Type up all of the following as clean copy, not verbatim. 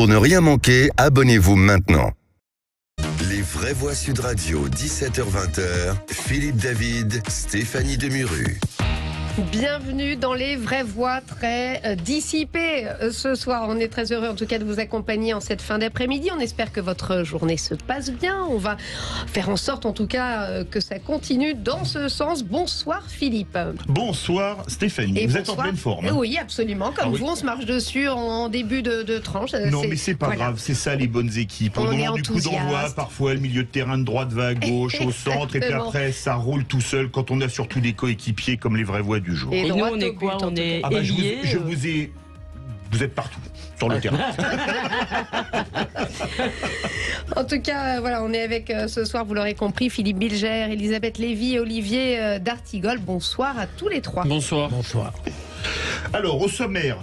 Pour ne rien manquer, abonnez-vous maintenant. Les vraies voix Sud Radio, 17h-20h, Philippe David, Stéphanie Demuru. Bienvenue dans les vraies voix très dissipées ce soir. On est très heureux en tout cas de vous accompagner en cette fin d'après-midi. On espère que votre journée se passe bien. On va faire en sorte en tout cas que ça continue dans ce sens. Bonsoir Philippe. Bonsoir Stéphanie. Et vous bonsoir. Êtes en pleine forme. Hein. Oui, absolument. Comme vous, on se marche dessus en début de tranche. Non, mais c'est pas grave. C'est ça les bonnes équipes. Au moment du coup d'envoi, parfois le milieu de terrain de droite va à gauche, au centre, et puis après ça roule tout seul quand on a surtout des coéquipiers comme les vraies voix du jour. Et nous, on est quoi? On est ailier. Vous êtes partout sur le terrain. En tout cas, voilà, on est avec ce soir, vous l'aurez compris, Philippe Bilger, Elisabeth Lévy, Olivier D'Artigol. Bonsoir à tous les trois. Bonsoir. Bonsoir. Alors, au sommaire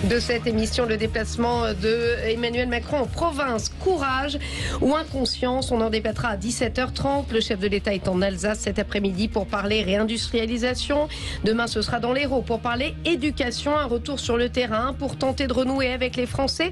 de cette émission, le déplacement de Emmanuel Macron en province. Courage ou inconscience, on en débattra à 17h30. Le chef de l'État est en Alsace cet après-midi pour parler réindustrialisation. Demain, ce sera dans l'Hérault pour parler éducation, un retour sur le terrain pour tenter de renouer avec les Français.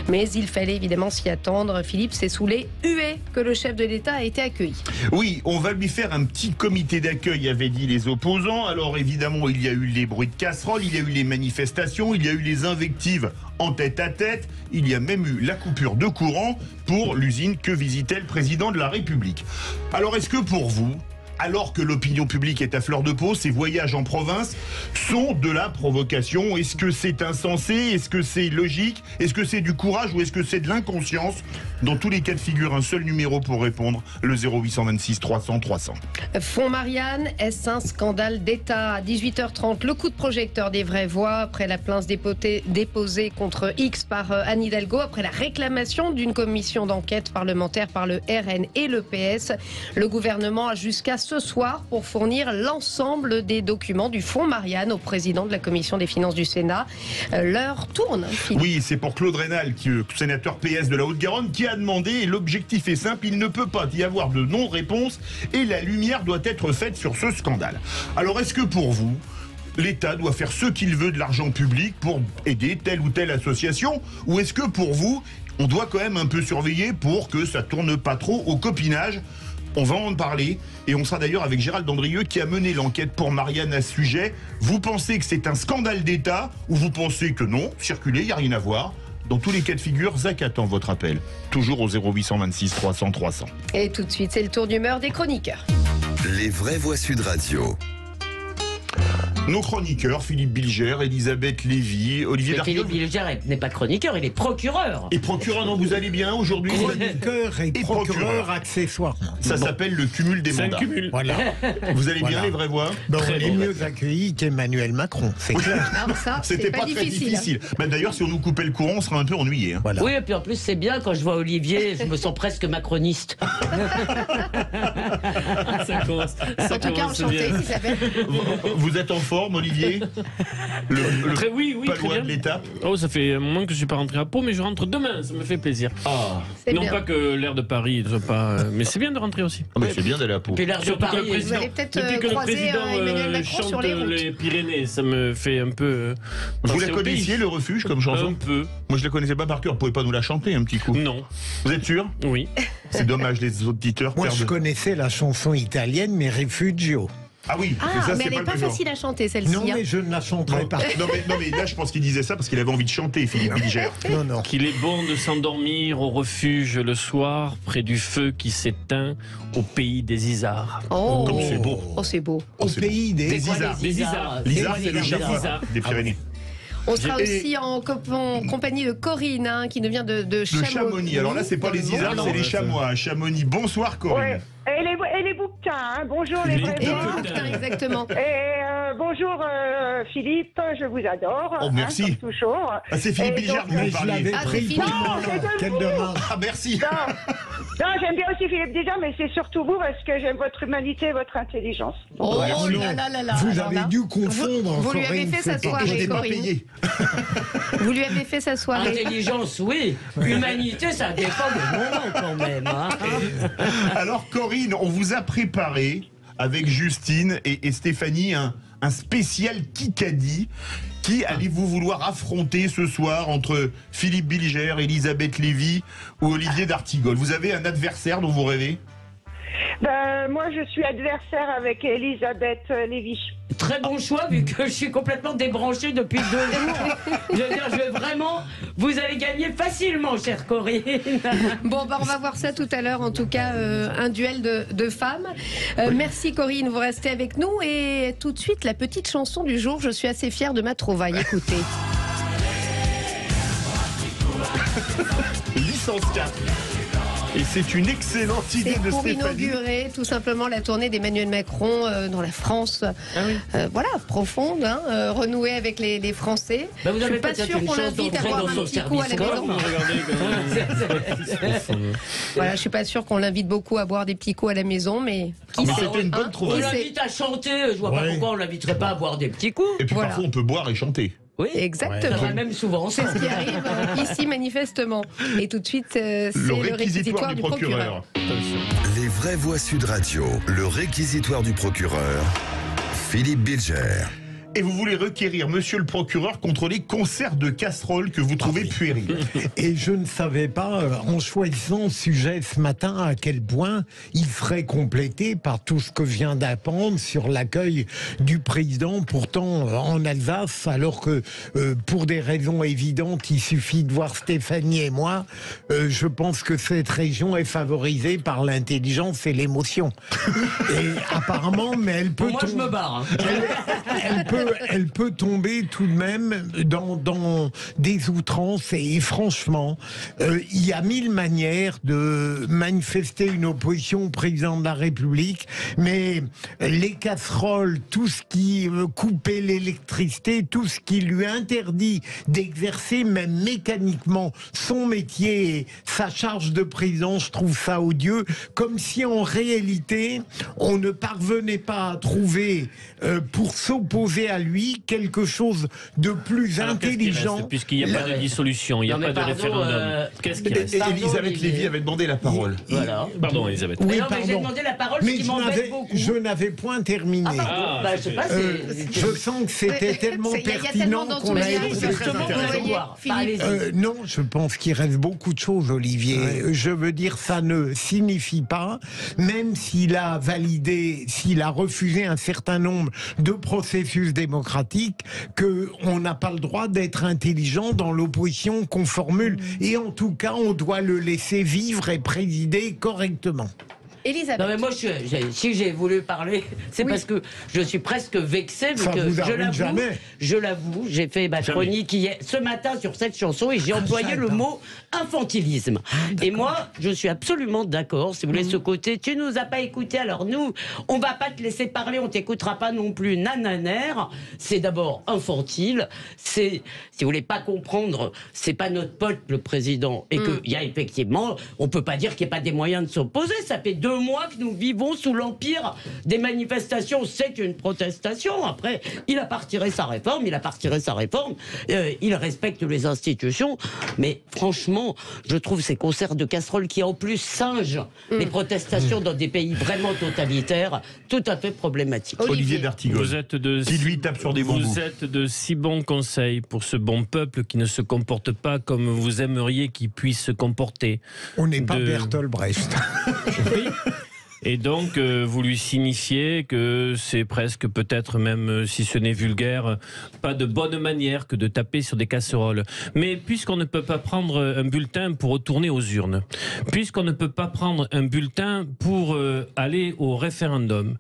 Mais il fallait évidemment s'y attendre. Philippe, c'est sous les huées que le chef de l'État a été accueilli. Oui, on va lui faire un petit comité d'accueil, avaient dit les opposants. Alors évidemment, il y a eu les bruits de casseroles, il y a eu les manifestations, il y a eu les invectives en tête-à-tête, il y a même eu la coupure de courant pour l'usine que visitait le président de la République. Alors est-ce que pour vous, alors que l'opinion publique est à fleur de peau, ces voyages en province sont de la provocation? Est-ce que c'est insensé? Est-ce que c'est logique? Est-ce que c'est du courage ou est-ce que c'est de l'inconscience? Dans tous les cas de figure, un seul numéro pour répondre, le 0826 300 300. Fonds Marianne, est-ce un scandale d'État? À 18h30, le coup de projecteur des vraies voix après la plainte déposée contre X par Anne Hidalgo, après la réclamation d'une commission d'enquête parlementaire par le RN et le PS. Le gouvernement a jusqu'à ce soir pour fournir l'ensemble des documents du Fonds Marianne au président de la commission des finances du Sénat. L'heure tourne. Philippe. Oui, c'est pour Claude Raynal, sénateur PS de la Haute-Garonne, qui a demandé, et l'objectif est simple, il ne peut pas y avoir de non-réponse et la lumière doit être faite sur ce scandale. Alors est-ce que pour vous, l'État doit faire ce qu'il veut de l'argent public pour aider telle ou telle association, ou est-ce que pour vous, on doit quand même un peu surveiller pour que ça tourne pas trop au copinage? On va en parler et on sera d'ailleurs avec Gérald Andrieux qui a mené l'enquête pour Marianne à ce sujet. Vous pensez que c'est un scandale d'État ou vous pensez que non, circulez, il n'y a rien à voir? Dans tous les cas de figure, Zach attend votre appel. Toujours au 0826 300 300. Et tout de suite, c'est le tour d'humeur des chroniqueurs. Les vraies voix Sud Radio. Nos chroniqueurs, Philippe Bilger, Elisabeth Lévy, Olivier D'Artigol. Philippe Bilger n'est pas chroniqueur, il est procureur. Et procureur, non, vous allez bien aujourd'hui? Chroniqueur et procureur accessoirement. Ça s'appelle le cumul des mandats. C'est un cumul. Voilà. Vous allez bien, les vraies voix? On est mieux accueillis qu'Emmanuel Macron, c'est clair. Alors ça, C'était pas très difficile. Bah, d'ailleurs, si on nous coupait le courant, on serait un peu ennuyé. Hein. Voilà. Oui, et puis en plus, c'est bien, quand je vois Olivier, je me sens presque macroniste. Ça commence. En tout cas, enchanté, Isabelle. Vous êtes en forme, Olivier? Oui, pas très loin bien. de l'étape. Oh, ça fait un moment que je suis pas rentré à Pau, mais je rentre demain, ça me fait plaisir. Ah, C'est Non bien. pas que l'air de Paris ne soit pas... mais c'est bien de rentrer aussi. mais c'est bien d'aller à Pau. Puis l'air de Surtout que le Paris, président, allez peut-être, depuis que le croiser, président Emmanuel Macron chante sur les routes. les Pyrénées, ça me fait un peu... Vous penser la au connaissiez, pays. le refuge, comme chanson? Un peu. Moi, je la connaissais pas par cœur. Vous pouvez pas nous la chanter un petit coup? Non. Vous êtes sûr? Oui. C'est dommage, les auditeurs Moi, je perdent. connaissais la chanson italienne, mais Refugio. Ah oui, Ah, c'est ça, mais c'est elle n'est pas pas le genre. facile à chanter, celle-ci. Non, hein. mais je ne la chanterai pas. Non, mais là, je pense qu'il disait ça parce qu'il avait envie de chanter, Philippe Bilger. Non, non. Qu'il est bon de s'endormir au refuge le soir, près du feu qui s'éteint, au pays des isards. Oh, Comme c'est beau. Oh, c'est beau. Au pays des C'est quoi, Isards. les Des Isards Isards. L'Isard, c'est le Des chamois Isards. des Pyrénées. On sera Et- aussi en compagnie de Corinne, hein, qui nous vient de De Chamonix. Alors là, c'est pas les Isards, c'est les chamois. À Chamonix. Bonsoir, Corinne. Ouais. Et les bouquetins, hein. Bonjour les vrais Et voix. putain, exactement. Et bonjour Philippe, je vous adore. Oh, merci. Comme toujours. Ah, c'est Philippe Et Bilger donc, qui Mais vous je parliez. l'avais Ah, pris c'est pour Philippe. moi. Non, c'est Quelle vous. demande. Ah, merci. Non, j'aime bien aussi Philippe déjà, mais c'est surtout vous parce que j'aime votre humanité et votre intelligence. Oh Oh, non. là là là là. Vous Alors avez là, dû confondre. vous lui avez Corinne, fait sa c'est pas- soirée. Je n'ai pas Corinne. payé. Vous lui avez fait sa soirée. Intelligence, oui. Humanité, ça dépend des moments quand même. Hein. Alors, Corinne, on vous a préparé avec Justine et Stéphanie un spécial Kikadi. Qui allez-vous vouloir affronter ce soir entre Philippe Bilger, Elisabeth Lévy ou Olivier d'Artigol? Vous avez un adversaire dont vous rêvez? Moi, je suis adversaire avec Elisabeth Lévy. Très bon choix, vu que je suis complètement débranché depuis 2 jours. Je veux dire, vous allez gagner facilement, chère Corinne. Bon, on va voir ça tout à l'heure. En tout cas, un duel de femmes. Merci Corinne, vous restez avec nous. Et tout de suite, la petite chanson du jour. Je suis assez fière de ma trouvaille. Écoutez. Licence 4. Et c'est une excellente idée C'est de pour Stéphanie. inaugurer tout simplement la tournée d'Emmanuel Macron dans la France, voilà, profonde, renouer avec les Français. Bah, vous Je avez suis pas peut-être sûre une qu'on chance l'invite à d'entrer boire dans un son petit coup à la service maison. Voilà, je suis pas sûre qu'on l'invite beaucoup à boire des petits coups à la maison, mais qui Mais sait, c'était une bonne hein, trouvaille. On qui sait. l'invite à chanter, je vois pas pourquoi on l'inviterait pas à boire des petits coups. Et puis Voilà. parfois on peut boire et chanter. Oui, Exactement. ça va même souvent. C'est ce qui arrive ici manifestement. Et tout de suite, c'est le réquisitoire du procureur. Les vraies voix Sud Radio, le réquisitoire du procureur, Philippe Bilger. Et vous voulez requérir monsieur le procureur contre les concerts de casseroles que vous trouvez puérils. Et je ne savais pas, en choisissant ce sujet ce matin, à quel point il serait complété par tout ce que je viens d'apprendre sur l'accueil du président, pourtant en Alsace, alors que pour des raisons évidentes, il suffit de voir Stéphanie et moi, je pense que cette région est favorisée par l'intelligence et l'émotion. Et apparemment, mais elle peut... Moi, je me barre. Hein. Elle peut tomber tout de même dans des outrances et franchement, il y a 1000 manières de manifester une opposition au président de la République, mais les casseroles, tout ce qui coupait l'électricité, tout ce qui lui interdit d'exercer même mécaniquement son métier et sa charge de président, je trouve ça odieux, comme si en réalité on ne parvenait pas à trouver pour s'opposer à lui quelque chose de plus intelligent. Puisqu'il n'y a pas de dissolution, il n'y a pas de référendum. Qu'est-ce qui reste? Elisabeth Lévy avait demandé la parole. Voilà. Pardon, Elisabeth. Oui, Non, mais j'ai pardon. demandé la parole, ce Mais qui m'embête beaucoup. je n'avais point terminé. Bah, je sais pas, Je sens que c'était tellement Il y a pertinent tellement qu'on a d'enthousiasme. Justement, Vous on va voyez, voir. Philippe. Allez-y. Non, je pense qu'il reste beaucoup de choses, Olivier. Je veux dire, ça ne signifie pas, même s'il a validé, s'il a refusé un certain nombre de processus démocratiques, qu'on n'a pas le droit d'être intelligent dans l'opposition qu'on formule. Et en tout cas, on doit le laisser vivre et présider correctement. Elisabeth. Non mais moi, si j'ai voulu parler, c'est parce que je suis presque vexée. Ça vous arrive jamais. Je l'avoue, j'ai fait ma chronique hier, ce matin sur cette chanson et j'ai employé le mot infantilisme. Et moi, je suis absolument d'accord. Si vous voulez, ce côté, tu nous as pas écouté, alors nous, on va pas te laisser parler, on t'écoutera pas non plus, nananer. C'est d'abord infantile. C'est, si vous voulez pas comprendre, c'est pas notre pote le président et qu'il y a effectivement, on peut pas dire qu'il n'y a pas des moyens de s'opposer. Ça fait 2 mois que nous vivons sous l'empire des manifestations. C'est une protestation. Après, il a pas retiré sa réforme, il respecte les institutions. Mais franchement, je trouve ces concerts de casseroles qui en plus singent les protestations dans des pays vraiment totalitaires, tout à fait problématiques. Olivier d'Artigol. Qui lui tape sur des bambous. Vous êtes de si bons conseils pour ce bon peuple qui ne se comporte pas comme vous aimeriez qu'il puisse se comporter. On n'est pas Bertolt Brecht. Oui. Et donc, vous lui signifiez que c'est presque, peut-être même, si ce n'est vulgaire, pas de bonne manière que de taper sur des casseroles. Mais puisqu'on ne peut pas prendre un bulletin pour retourner aux urnes, puisqu'on ne peut pas prendre un bulletin pour aller au référendum,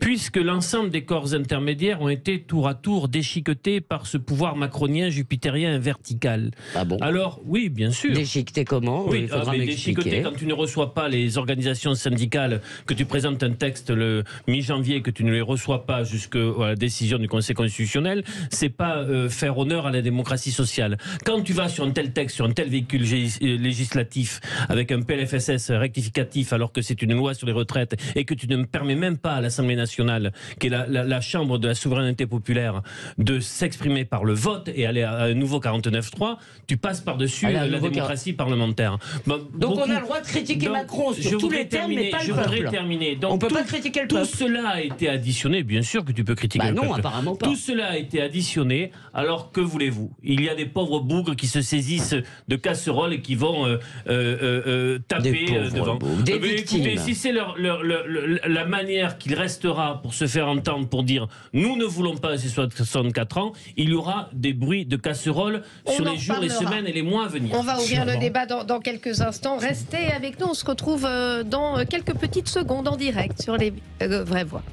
puisque l'ensemble des corps intermédiaires ont été tour à tour déchiquetés par ce pouvoir macronien, jupitérien, vertical. Ah bon? Alors, oui, bien sûr. Déchiqueté comment? Oui, Il faudra mais m'expliquer. déchiqueté quand tu ne reçois pas les organisations syndicales, que tu présentes un texte le mi-janvier, que tu ne les reçois pas jusqu'à la décision du Conseil constitutionnel, c'est pas faire honneur à la démocratie sociale. Quand tu vas sur un tel texte, sur un tel véhicule législatif, avec un PLFSS rectificatif, alors que c'est une loi sur les retraites, et que tu ne permets même pas à l'Assemblée nationale, qui est la chambre de la souveraineté populaire, de s'exprimer par le vote et aller à un nouveau 49.3, tu passes par-dessus la démocratie parlementaire. Donc on a le droit de critiquer Macron sur tous les termes, mais pas le peuple. peuple. terminé. Donc, On peut pas critiquer le peuple. Tout cela a été additionné, bien sûr que tu peux critiquer le non, peuple. apparemment pas. Tout cela a été additionné, alors que voulez-vous? Il y a des pauvres bougres qui se saisissent de casseroles et qui vont taper devant. Des victimes. Écoutez, si c'est la manière qu'il restera pour se faire entendre, pour dire nous ne voulons pas ces 64 ans, il y aura des bruits de casseroles sur les jours, les semaines et les mois à venir. On va ouvrir le débat dans quelques instants. Restez avec nous, on se retrouve dans quelques petites secondes en direct sur les vraies voix.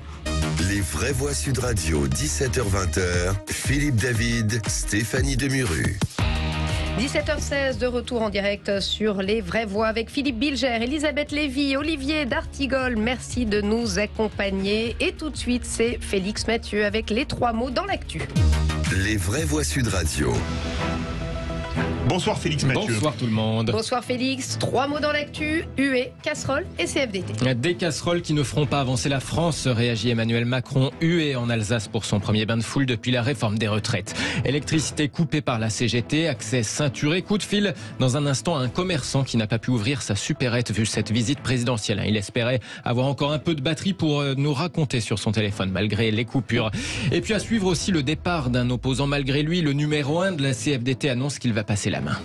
Les vraies voix Sud Radio, 17h-20h, Philippe David, Stéphanie Demuru. 17h16 de retour en direct sur les vraies voix avec Philippe Bilger, Elisabeth Lévy, Olivier d'Artigol. Merci de nous accompagner. Et tout de suite, c'est Félix Mathieu avec les 3 mots dans l'actu. Les vraies voix Sud Radio. Bonsoir Félix Mathieu. Bonsoir tout le monde. Bonsoir Félix. 3 mots dans l'actu, huée, casserole et CFDT. Des casseroles qui ne feront pas avancer la France, réagit Emmanuel Macron, hué en Alsace pour son premier bain de foule depuis la réforme des retraites. Électricité coupée par la CGT, accès ceinturé, coup de fil dans un instant à un commerçant qui n'a pas pu ouvrir sa supérette vu cette visite présidentielle. Il espérait avoir encore un peu de batterie pour nous raconter sur son téléphone malgré les coupures. Et puis à suivre aussi le départ d'un opposant malgré lui, le numéro 1 de la CFDT annonce qu'il va passer la main.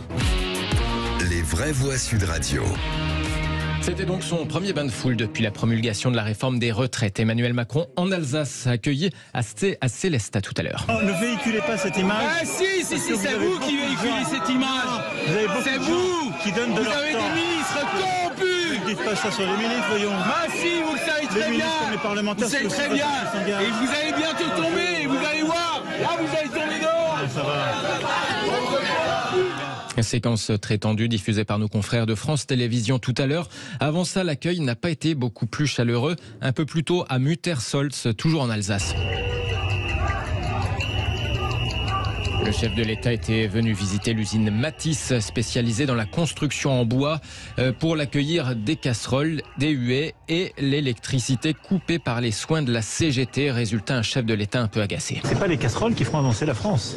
Les vraies voix Sud Radio. C'était donc son premier bain de foule depuis la promulgation de la réforme des retraites. Emmanuel Macron en Alsace, accueilli à Célestat tout à l'heure. Ne véhiculez pas cette image. Ah si, c'est vous qui véhiculez cette image. C'est vous qui donnent de leur temps. Vous avez des ministres corrompus. Ne dites pas ça sur les ministres, voyons. Ah si, vous le savez très bien. Les parlementaires, vous savez très bien. Et vous allez bientôt tomber, vous allez voir. Là, vous allez tomber dehors. Ça va. Séquence très tendue diffusée par nos confrères de France Télévisions tout à l'heure. Avant ça, l'accueil n'a pas été beaucoup plus chaleureux. Un peu plus tôt à Muttersolz, toujours en Alsace. Le chef de l'État était venu visiter l'usine Matisse, spécialisée dans la construction en bois, pour l'accueillir des casseroles, des huées et l'électricité coupée par les soins de la CGT. Résultat, un chef de l'État un peu agacé. C'est pas les casseroles qui feront avancer la France.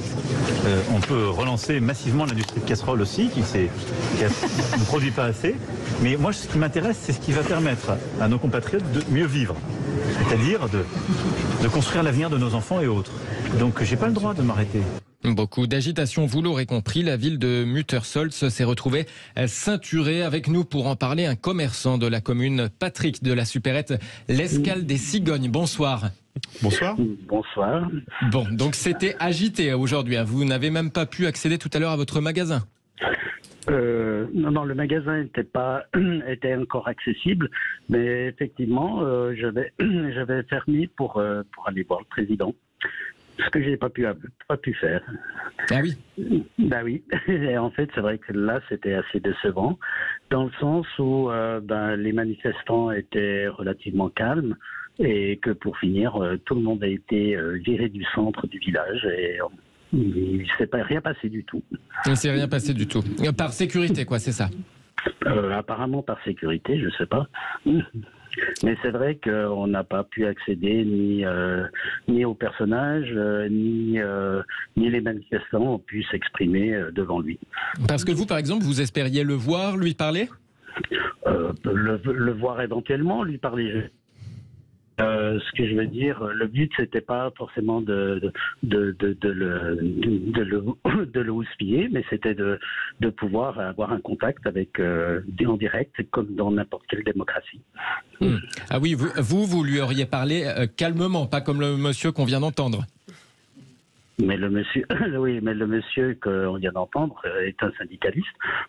On peut relancer massivement l'industrie de casseroles aussi, qui ne produit pas assez. Mais moi, ce qui m'intéresse, c'est ce qui va permettre à nos compatriotes de mieux vivre. C'est-à-dire de construire l'avenir de nos enfants et autres. Donc, j'ai pas le droit de m'arrêter. Beaucoup d'agitation, vous l'aurez compris. La ville de Muttersolz s'est retrouvée ceinturée. Avec nous pour en parler, un commerçant de la commune, Patrick de la supérette l'Escale des Cigognes. Bonsoir. Bonsoir. Bonsoir. Bon, donc c'était agité aujourd'hui. Vous n'avez même pas pu accéder tout à l'heure à votre magasin. Non, le magasin était encore accessible, mais effectivement, j'avais fermé pour aller voir le président. Ce que j'ai pas pu faire. Ah oui. Bah oui. Et en fait, c'est vrai que là, c'était assez décevant, dans le sens où les manifestants étaient relativement calmes et que pour finir, tout le monde a été viré du centre du village et il ne s'est rien passé du tout. Il ne s'est rien passé du tout. Par sécurité, quoi, c'est ça. Apparemment par sécurité, je sais pas. Mais c'est vrai qu'on n'a pas pu accéder ni aux personnages, ni les manifestants ont pu s'exprimer devant lui. Parce que vous, par exemple, vous espériez le voir, lui parler ? Le voir éventuellement, lui parler. Ce que je veux dire, le but c'était pas forcément de le houspiller, mais c'était de pouvoir avoir un contact avec en direct, comme dans n'importe quelle démocratie. Ah oui, vous lui auriez parlé calmement, pas comme le monsieur qu'on vient d'entendre. Mais le monsieur, oui, mais le monsieur qu'on vient d'entendre est un syndicaliste.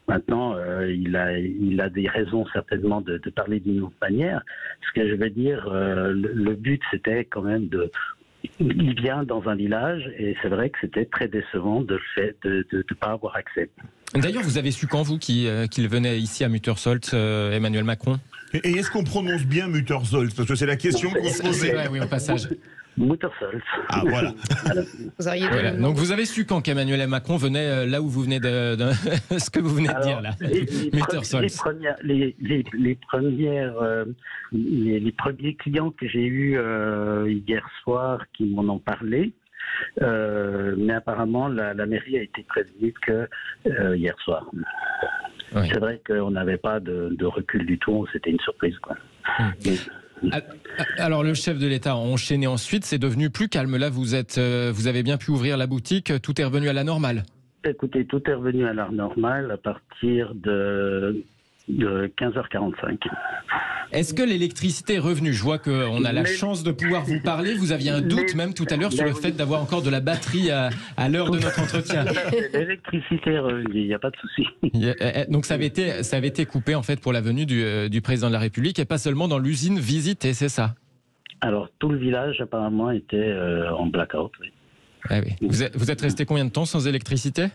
Maintenant, il a des raisons certainement de parler d'une autre manière. Ce que je veux dire, le but c'était quand même il vient dans un village et c'est vrai que c'était très décevant de ne pas avoir accès. D'ailleurs, vous avez su quand vous qu'il venait ici à Muttersolz, Emmanuel Macron ? Et est-ce qu'on prononce bien Muttersolz ? Parce que c'est la question qu'on se posait. C'est vrai, oui, au passage. Muttersolz. Ah voilà. Voilà. Donc vous avez su quand qu'Emmanuel Macron venait là où vous venez de ce que vous venez de dire là. Les premiers clients que j'ai eus hier soir qui m'en ont parlé, mais apparemment la mairie a été prévenue que hier soir. Oui. C'est vrai qu'on n'avait pas de recul du tout, c'était une surprise, quoi. Alors le chef de l'État a enchaîné ensuite, c'est devenu plus calme. Là, vous avez bien pu ouvrir la boutique, tout est revenu à la normale. Écoutez, tout est revenu à la normale à partir de 15h45. Est-ce que l'électricité est revenue? Je vois qu'on a la chance de pouvoir vous parler. Vous aviez un doute même tout à l'heure sur le fait d'avoir encore de la batterie à l'heure de notre entretien. L'électricité est revenue, il n'y a pas de souci. Donc ça avait été coupé en fait pour la venue du président de la République et pas seulement dans l'usine visitée, c'est ça? Alors tout le village apparemment était en blackout. Oui. Ah oui. Vous êtes resté combien de temps sans électricité?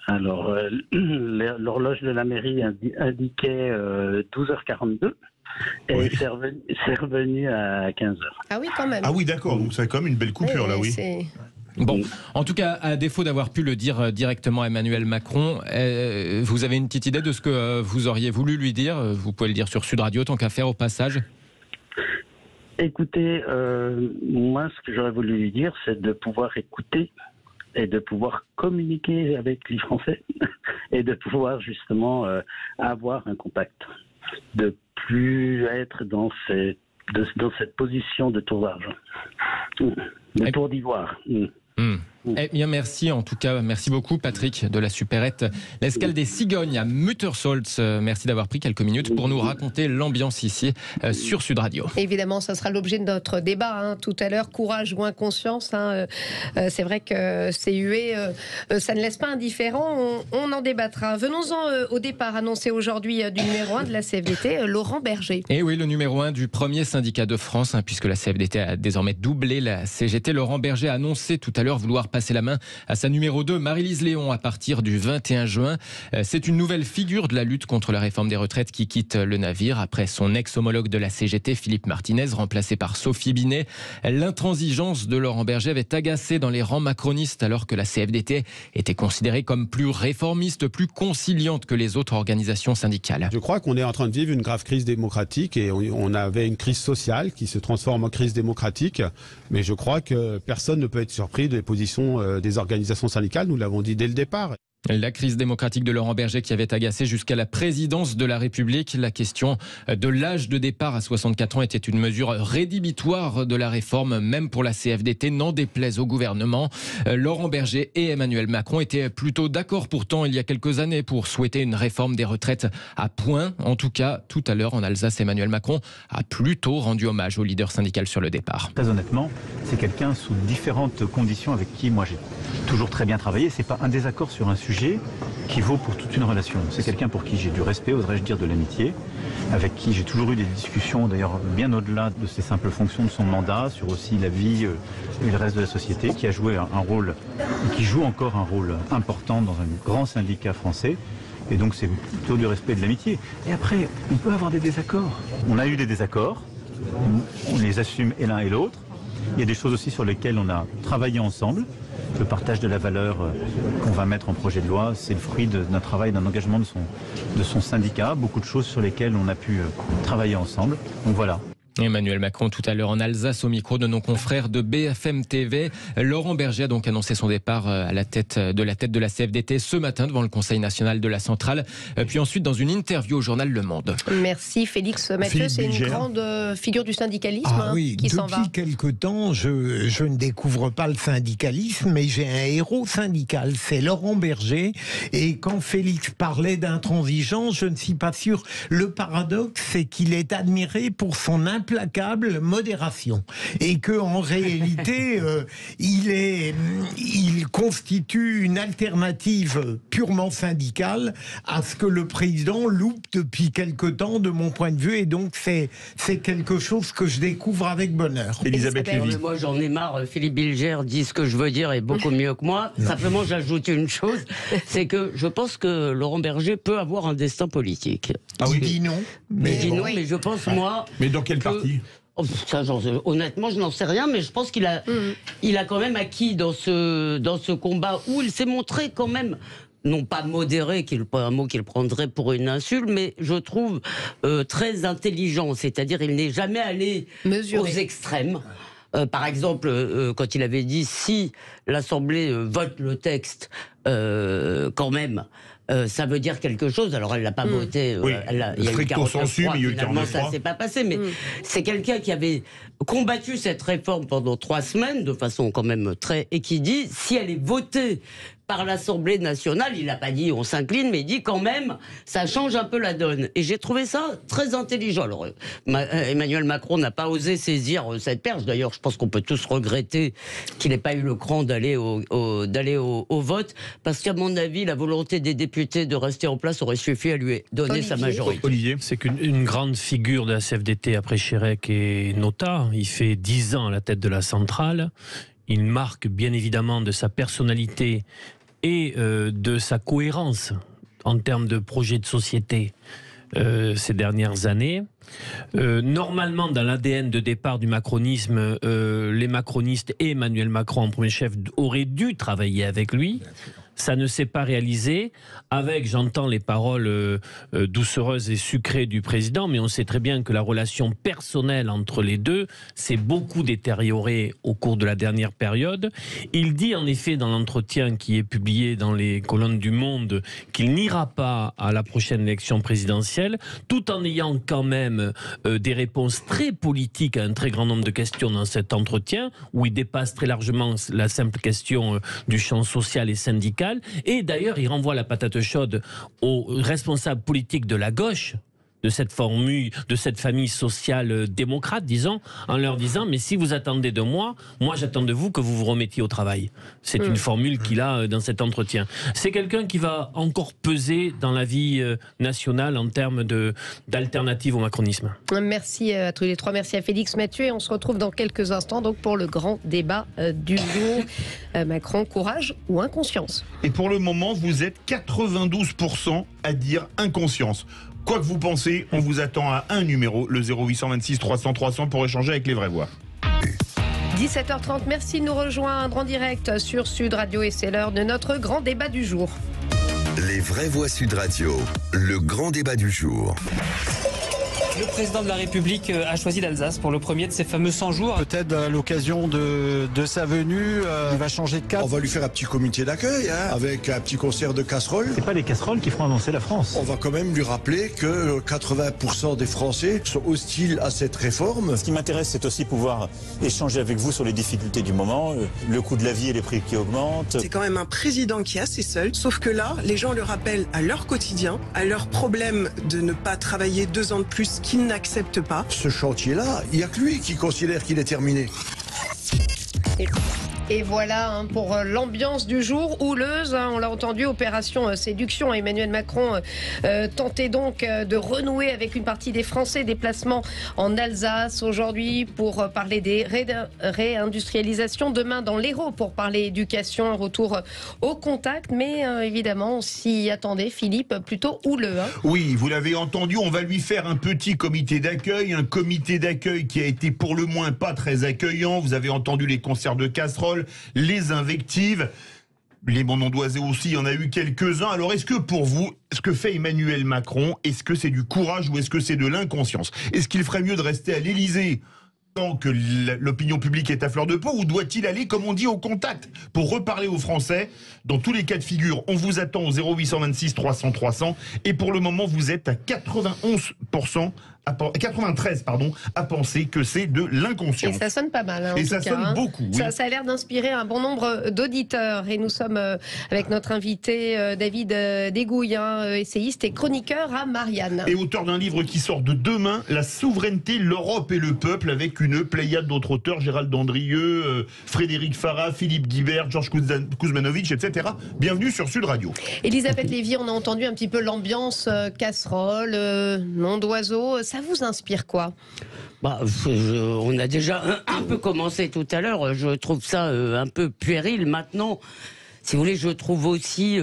Alors l'horloge de la mairie indiquait 12h42. Et c'est revenu à 15h. Ah oui, quand même. Ah oui, d'accord, donc c'est quand même une belle coupure, là, oui. Bon, en tout cas, à défaut d'avoir pu le dire directement à Emmanuel Macron, vous avez une petite idée de ce que vous auriez voulu lui dire? Vous pouvez le dire sur Sud Radio, tant qu'à faire au passage. Écoutez, moi, ce que j'aurais voulu lui dire, c'est de pouvoir écouter et de pouvoir communiquer avec les Français et de pouvoir justement avoir un contact. De plus être dans cette position de tour d'argent, de tour d'ivoire. Eh bien, merci en tout cas, merci beaucoup Patrick de la supérette L'Escale des Cigognes à Muttersolz. Merci d'avoir pris quelques minutes pour nous raconter l'ambiance ici sur Sud Radio. Évidemment, ça sera l'objet de notre débat tout à l'heure. Courage ou inconscience, c'est vrai que c'est hué, ça ne laisse pas indifférent. On en débattra. Venons-en au départ annoncé aujourd'hui du numéro 1 de la CFDT, Laurent Berger. Et oui, le numéro 1 du premier syndicat de France, puisque la CFDT a désormais doublé la CGT. Laurent Berger a annoncé tout à l'heure vouloir passer la main à sa numéro 2, Maryse Léon, à partir du 21 juin. C'est une nouvelle figure de la lutte contre la réforme des retraites qui quitte le navire après son ex-homologue de la CGT, Philippe Martinez, remplacé par Sophie Binet. L'intransigeance de Laurent Berger avait agacé dans les rangs macronistes alors que la CFDT était considérée comme plus réformiste, plus conciliante que les autres organisations syndicales. Je crois qu'on est en train de vivre une grave crise démocratique et on avait une crise sociale qui se transforme en crise démocratique. Mais je crois que personne ne peut être surpris des positions des organisations syndicales, nous l'avons dit dès le départ. La crise démocratique de Laurent Berger qui avait agacé jusqu'à la présidence de la République. La question de l'âge de départ à 64 ans était une mesure rédhibitoire de la réforme, même pour la CFDT, n'en déplaise au gouvernement. Laurent Berger et Emmanuel Macron étaient plutôt d'accord pourtant il y a quelques années pour souhaiter une réforme des retraites à point. En tout cas, tout à l'heure en Alsace, Emmanuel Macron a plutôt rendu hommage au leader syndical sur le départ. Très honnêtement, c'est quelqu'un sous différentes conditions avec qui moi j'ai toujours très bien travaillé. C'est pas un désaccord sur un sujet qui vaut pour toute une relation. C'est quelqu'un pour qui j'ai du respect, oserais-je dire de l'amitié, avec qui j'ai toujours eu des discussions, d'ailleurs bien au-delà de ses simples fonctions de son mandat, sur aussi la vie et le reste de la société, qui a joué un rôle, et qui joue encore un rôle important dans un grand syndicat français. Et donc c'est plutôt du respect et de l'amitié. Et après, on peut avoir des désaccords. On a eu des désaccords, on les assume et l'un et l'autre. Il y a des choses aussi sur lesquelles on a travaillé ensemble. Le partage de la valeur qu'on va mettre en projet de loi, c'est le fruit d'un travail, d'un engagement de son syndicat. Beaucoup de choses sur lesquelles on a pu travailler ensemble. Donc voilà. Emmanuel Macron tout à l'heure en Alsace au micro de nos confrères de BFM TV. Laurent Berger a donc annoncé son départ à la tête de la CFDT ce matin devant le Conseil national de la centrale. Puis ensuite dans une interview au journal Le Monde. Merci Félix Mathieu, c'est une grande figure du syndicalisme qui s'en va. Depuis quelque temps, je ne découvre pas le syndicalisme, mais j'ai un héros syndical, c'est Laurent Berger. Et quand Félix parlait d'intransigeance, je ne suis pas sûr. Le paradoxe, c'est qu'il est admiré pour son implacable modération et que en réalité il constitue une alternative purement syndicale à ce que le président loupe depuis quelque temps de mon point de vue, et donc c'est quelque chose que je découvre avec bonheur. Elisabeth Lévy. Moi j'en ai marre, Philippe Bilger dit ce que je veux dire et beaucoup mieux que moi. Simplement j'ajoute une chose, c'est que je pense que Laurent Berger peut avoir un destin politique. Ah oui. Dis non. Mais je pense moi. Mais dans quel parti ? Honnêtement, je n'en sais rien, mais je pense qu'il a quand même acquis dans ce combat où il s'est montré quand même, non pas modéré, qui n'est pas un mot qu'il prendrait pour une insulte, mais je trouve très intelligent. C'est-à-dire, il n'est jamais allé aux extrêmes. Par exemple, quand il avait dit si l'Assemblée vote le texte, quand même, ça veut dire quelque chose. Alors elle l'a pas voté. Oui, Il y a eu 49.3, finalement ça s'est pas passé. Mais c'est quelqu'un qui avait combattu cette réforme pendant 3 semaines de façon quand même très, et qui dit si elle est votée par l'Assemblée nationale, il n'a pas dit on s'incline, mais il dit quand même ça change un peu la donne. Et j'ai trouvé ça très intelligent. Alors Emmanuel Macron n'a pas osé saisir cette perche. D'ailleurs, je pense qu'on peut tous regretter qu'il n'ait pas eu le cran d'aller au vote, parce qu'à mon avis, la volonté des députés de rester en place aurait suffi à lui donner sa majorité. Olivier, c'est qu'une grande figure de la CFDT après Chirac et Nota. Il fait 10 ans à la tête de la centrale. Il marque bien évidemment de sa personnalité et de sa cohérence en termes de projet de société ces dernières années. Normalement, dans l'ADN de départ du macronisme, les macronistes et Emmanuel Macron en premier chef auraient dû travailler avec lui. Ça ne s'est pas réalisé. J'entends les paroles doucereuses et sucrées du président, mais on sait très bien que la relation personnelle entre les deux s'est beaucoup détériorée au cours de la dernière période. Il dit en effet dans l'entretien qui est publié dans les colonnes du Monde qu'il n'ira pas à la prochaine élection présidentielle, tout en ayant quand même des réponses très politiques à un très grand nombre de questions dans cet entretien, où il dépasse très largement la simple question du champ social et syndical. Et d'ailleurs, il renvoie la patate chaude aux responsables politiques de la gauche, de cette famille sociale démocrate, disons, en leur disant mais si vous attendez de moi j'attends de vous que vous vous remettiez au travail. C'est une formule qu'il a dans cet entretien. C'est quelqu'un qui va encore peser dans la vie nationale en termes d'alternative au macronisme. Merci à tous les trois, merci à Félix Mathieu, et on se retrouve dans quelques instants donc pour le grand débat du jour. Macron, courage ou inconscience? Et pour le moment, vous êtes 92% à dire inconscience. Quoi que vous pensez, on vous attend à un numéro, le 0826 300 300, pour échanger avec les vraies voix. 17h30, merci de nous rejoindre en direct sur Sud Radio, et c'est l'heure de notre grand débat du jour. Les vraies voix Sud Radio, le grand débat du jour. Le président de la République a choisi l'Alsace pour le premier de ces fameux 100 jours. Peut-être à l'occasion de sa venue, il va changer de cap. On va lui faire un petit comité d'accueil, avec un petit concert de casseroles. C'est pas les casseroles qui feront avancer la France. On va quand même lui rappeler que 80% des Français sont hostiles à cette réforme. Ce qui m'intéresse, c'est aussi pouvoir échanger avec vous sur les difficultés du moment, le coût de la vie et les prix qui augmentent. C'est quand même un président qui est assez seul, sauf que là, les gens le rappellent à leur quotidien, à leur problème de ne pas travailler 2 ans de plus qu'ils n'acceptent pas. Ce chantier-là, il n'y a que lui qui considère qu'il est terminé. Et voilà pour l'ambiance du jour, houleuse, on l'a entendu, opération séduction. Emmanuel Macron tentait donc de renouer avec une partie des Français. Déplacement en Alsace aujourd'hui pour parler des réindustrialisations. Demain dans l'Hérault pour parler éducation, un retour au contact. Mais évidemment, on s'y attendait, Philippe, plutôt houleux. Oui, vous l'avez entendu, on va lui faire un petit comité d'accueil. Un comité d'accueil qui a été pour le moins pas très accueillant. Vous avez entendu les concerts de casseroles, les invectives, les bons noms d'oiseaux aussi, il y en a eu quelques-uns. Alors est-ce que pour vous, ce que fait Emmanuel Macron, est-ce que c'est du courage ou est-ce que c'est de l'inconscience? Est-ce qu'il ferait mieux de rester à l'Élysée tant que l'opinion publique est à fleur de peau, ou doit-il aller, comme on dit, au contact pour reparler aux Français? Dans tous les cas de figure, on vous attend au 0826 300 300, et pour le moment, vous êtes à 93 à penser que c'est de l'inconscience. Et ça sonne pas mal. Et ça sonne beaucoup. Oui. Ça a l'air d'inspirer un bon nombre d'auditeurs. Et nous sommes avec notre invité David Dégouille, essayiste et chroniqueur à Marianne. Et auteur d'un livre qui sort de demain, La souveraineté, l'Europe et le peuple, avec une pléiade d'autres auteurs, Gérald Andrieux, Frédéric Farah, Philippe Guibert, Georges Kuzmanovic, etc. Bienvenue sur Sud Radio. Elisabeth Lévy, on a entendu un petit peu l'ambiance casserole, nom d'oiseau. Ça vous inspire quoi? On a déjà un peu commencé tout à l'heure. Je trouve ça un peu puéril maintenant. Si vous voulez, je trouve aussi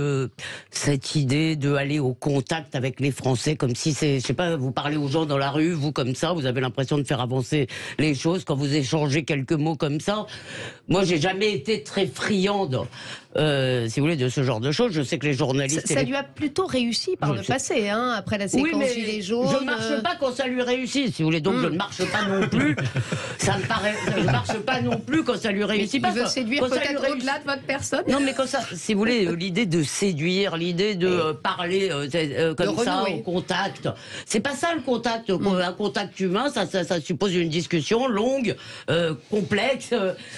cette idée de aller au contact avec les Français, comme si c'est, je sais pas, vous parlez aux gens dans la rue, vous comme ça, vous avez l'impression de faire avancer les choses quand vous échangez quelques mots comme ça. Moi, j'ai jamais été très friande, si vous voulez, de ce genre de choses. Je sais que les journalistes... Ça lui a plutôt réussi par le passé, après la séquence Gilets jaunes. Je ne marche pas quand ça lui réussit, si vous voulez, donc je ne marche pas non plus. Ça me paraît... Je ne marche pas non plus quand ça lui réussit. Il veut séduire peut-être au-delà de votre personne. Non, mais quand ça, si vous voulez, l'idée de séduire, l'idée de parler comme ça, au contact. C'est pas ça le contact. Un contact humain, ça suppose une discussion longue, complexe,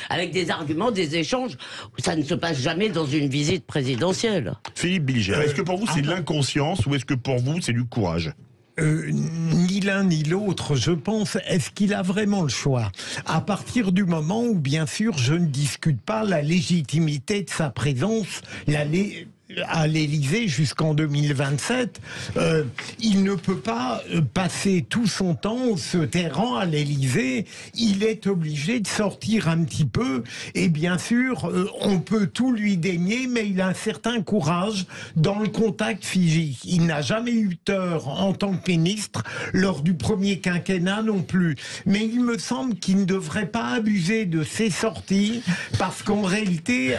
avec des arguments, des échanges. Ça ne se passe jamais dans une visite présidentielle. Philippe Bilger, est-ce que pour vous c'est de l'inconscience ou est-ce que pour vous c'est du courage ? Ni l'un ni l'autre, je pense. Est-ce qu'il a vraiment le choix? À partir du moment où, bien sûr, je ne discute pas la légitimité de sa présence, à l'Élysée jusqu'en 2027, il ne peut pas passer tout son temps se terrant à l'Élysée. Il est obligé de sortir un petit peu. Et bien sûr, on peut tout lui dénier, mais il a un certain courage dans le contact physique. Il n'a jamais eu tort en tant que ministre, lors du premier quinquennat non plus. Mais il me semble qu'il ne devrait pas abuser de ses sorties, parce qu'en réalité,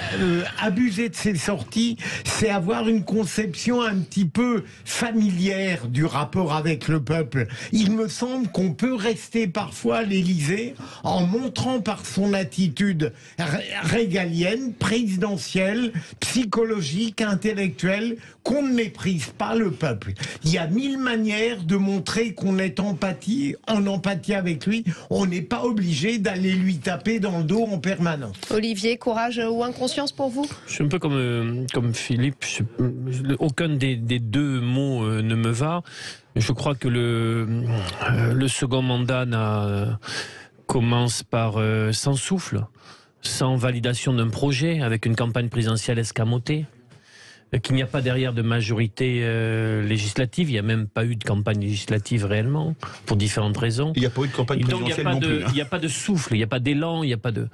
abuser de ses sorties, c'est avoir une conception un petit peu familière du rapport avec le peuple. Il me semble qu'on peut rester parfois à l'Élysée en montrant par son attitude régalienne, présidentielle, psychologique, intellectuelle, qu'on ne méprise pas le peuple. Il y a 1000 manières de montrer qu'on est en empathie avec lui. On n'est pas obligé d'aller lui taper dans le dos en permanence. Olivier, courage ou inconscience pour vous? Je suis un peu comme Philippe. Aucun des deux mots ne me va. Je crois que le second mandat commence par sans souffle, sans validation d'un projet, avec une campagne présidentielle escamotée, qu'il n'y a pas derrière de majorité législative. Il n'y a même pas eu de campagne législative réellement, pour différentes raisons. Il n'y a pas eu de campagne présidentielle non plus. Il n'y a pas de souffle, il n'y a pas d'élan, il n'y a pas de...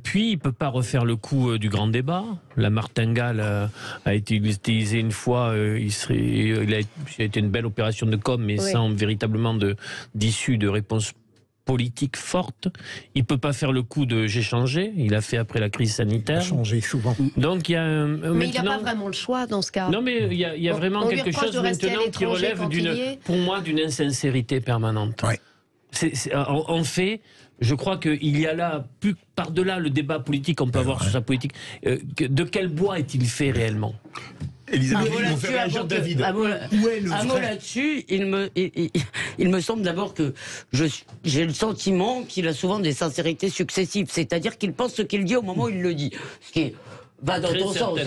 puis, il ne peut pas refaire le coup du grand débat. La martingale a été utilisée une fois. Ça a été une belle opération de com', mais sans véritablement d'issue, de réponse politique forte. Il peut pas faire le coup de j'ai changé. Il a fait après la crise sanitaire. Il a changé souvent. Donc il y a mais il n'a pas vraiment le choix dans ce cas. Non, mais il y a vraiment quelque chose maintenant qui relève pour moi d'une insincérité permanente. Ouais. En fait, je crois qu'il y a là, plus par-delà le débat politique qu'on peut avoir sur sa politique, de quel bois est-il fait réellement? Elisabeth, vous fait réagir David. Un mot là-dessus, il me semble d'abord que j'ai le sentiment qu'il a souvent des sincérités successives, c'est-à-dire qu'il pense ce qu'il dit au moment où il le dit. Ce qui va dans ton sens.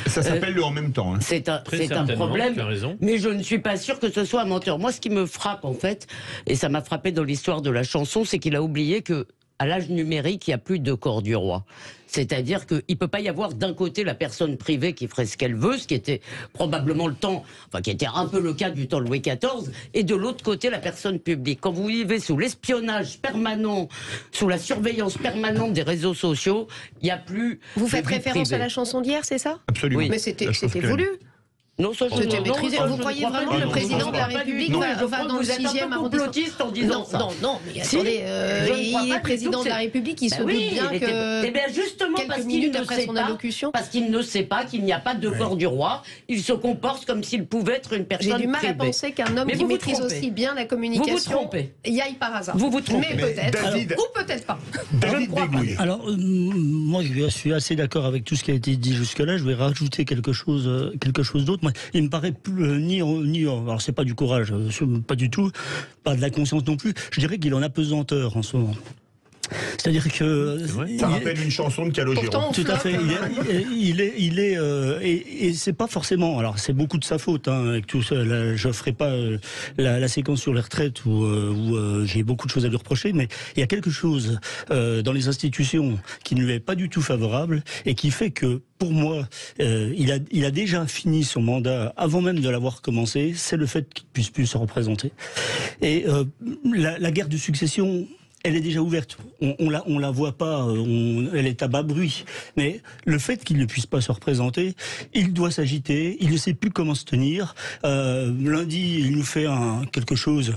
Ça s'appelle le en même temps. Hein. C'est un problème, mais je ne suis pas sûr que ce soit un menteur. Moi, ce qui me frappe, en fait, et ça m'a frappé dans l'histoire de la chanson, c'est qu'il a oublié que à l'âge numérique, il n'y a plus de corps du roi. C'est-à-dire qu'il ne peut pas y avoir d'un côté la personne privée qui ferait ce qu'elle veut, ce qui était probablement qui était un peu le cas du temps de Louis XIV, et de l'autre côté la personne publique. Quand vous vivez sous l'espionnage permanent, sous la surveillance permanente des réseaux sociaux, il n'y a plus... Vous faites référence à la chanson d'hier, c'est ça? Absolument. Oui. Mais c'était voulu. Non, ça, c'était maîtrisé. Vous croyez vraiment que le président de la République va dans le 6e arrondissement en disant ça. Non, mais attendez, il est président de la République, il se doute bien que... Eh bien justement, parce qu'il ne sait pas qu'il n'y a pas de corps du roi, il se comporte comme s'il pouvait être une personne privée. J'ai du mal à penser qu'un homme qui maîtrise aussi bien la communication y aille par hasard. Vous vous trompez. Mais peut-être, ou peut-être pas. David Bégouille. Alors, moi, je suis assez d'accord avec tout ce qui a été dit jusque-là. Je vais rajouter quelque chose d'autre. Il me paraît alors c'est pas du courage, pas du tout, pas de la conscience non plus. Je dirais qu'il en a pesanteur en ce moment. C'est-à-dire que ça rappelle une chanson de Calogero. Tout à fait. Et c'est pas forcément. Alors c'est beaucoup de sa faute. Avec tout ça, je ferai pas la séquence sur les retraites où j'ai beaucoup de choses à lui reprocher. Mais il y a quelque chose dans les institutions qui ne lui est pas du tout favorable et qui fait que pour moi, il a déjà fini son mandat avant même de l'avoir commencé. C'est le fait qu'il puisse plus se représenter. Et la guerre de succession, elle est déjà ouverte. On la voit pas. Elle est à bas bruit. Mais le fait qu'il ne puisse pas se représenter, il doit s'agiter. Il ne sait plus comment se tenir. Lundi, il nous fait quelque chose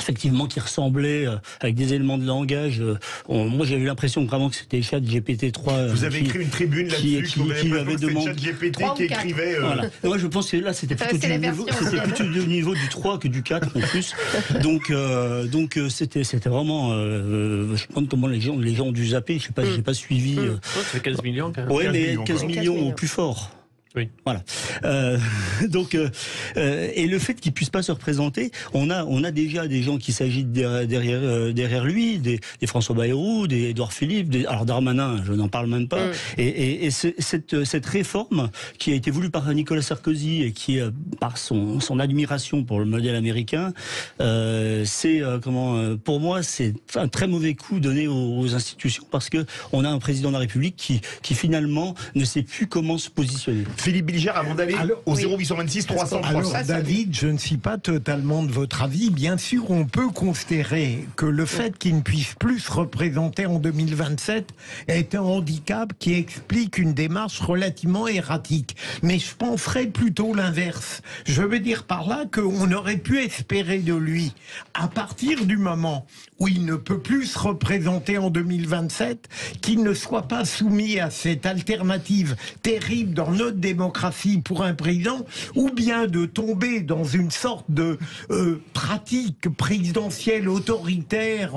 effectivement, qui ressemblait avec des éléments de langage. Moi, j'ai eu l'impression vraiment que c'était ChatGPT-3. Vous avez écrit une tribune là-dessus qui avait demandé ChatGPT qui écrivait. Voilà. Moi, je pense que là, c'était plutôt du niveau du 3 que du 4 en plus. Donc, c'était vraiment. Je me demande comment les gens ont dû zapper. Je sais pas, j'ai pas suivi. Ça fait 15 millions quand même. Oui, mais 15 millions au plus fort. Oui. Voilà. Et le fait qu'il puisse pas se représenter, on a déjà des gens qui s'agitent derrière lui, des François Bayrou, des Édouard Philippe, alors Darmanin, je n'en parle même pas. Et cette réforme qui a été voulue par Nicolas Sarkozy et qui, par son admiration pour le modèle américain, pour moi, c'est un très mauvais coup donné aux institutions parce que on a un président de la République qui finalement ne sait plus comment se positionner. Philippe Bilger, avant d'aller au 0826 300 300. Alors, David, je ne suis pas totalement de votre avis. Bien sûr, on peut considérer que le fait qu'il ne puisse plus se représenter en 2027 est un handicap qui explique une démarche relativement erratique. Mais je penserais plutôt l'inverse. Je veux dire par là qu'on aurait pu espérer de lui, à partir du moment où il ne peut plus se représenter en 2027, qu'il ne soit pas soumis à cette alternative terrible dans notre démocratie pour un président, ou bien de tomber dans une sorte de pratique présidentielle autoritaire,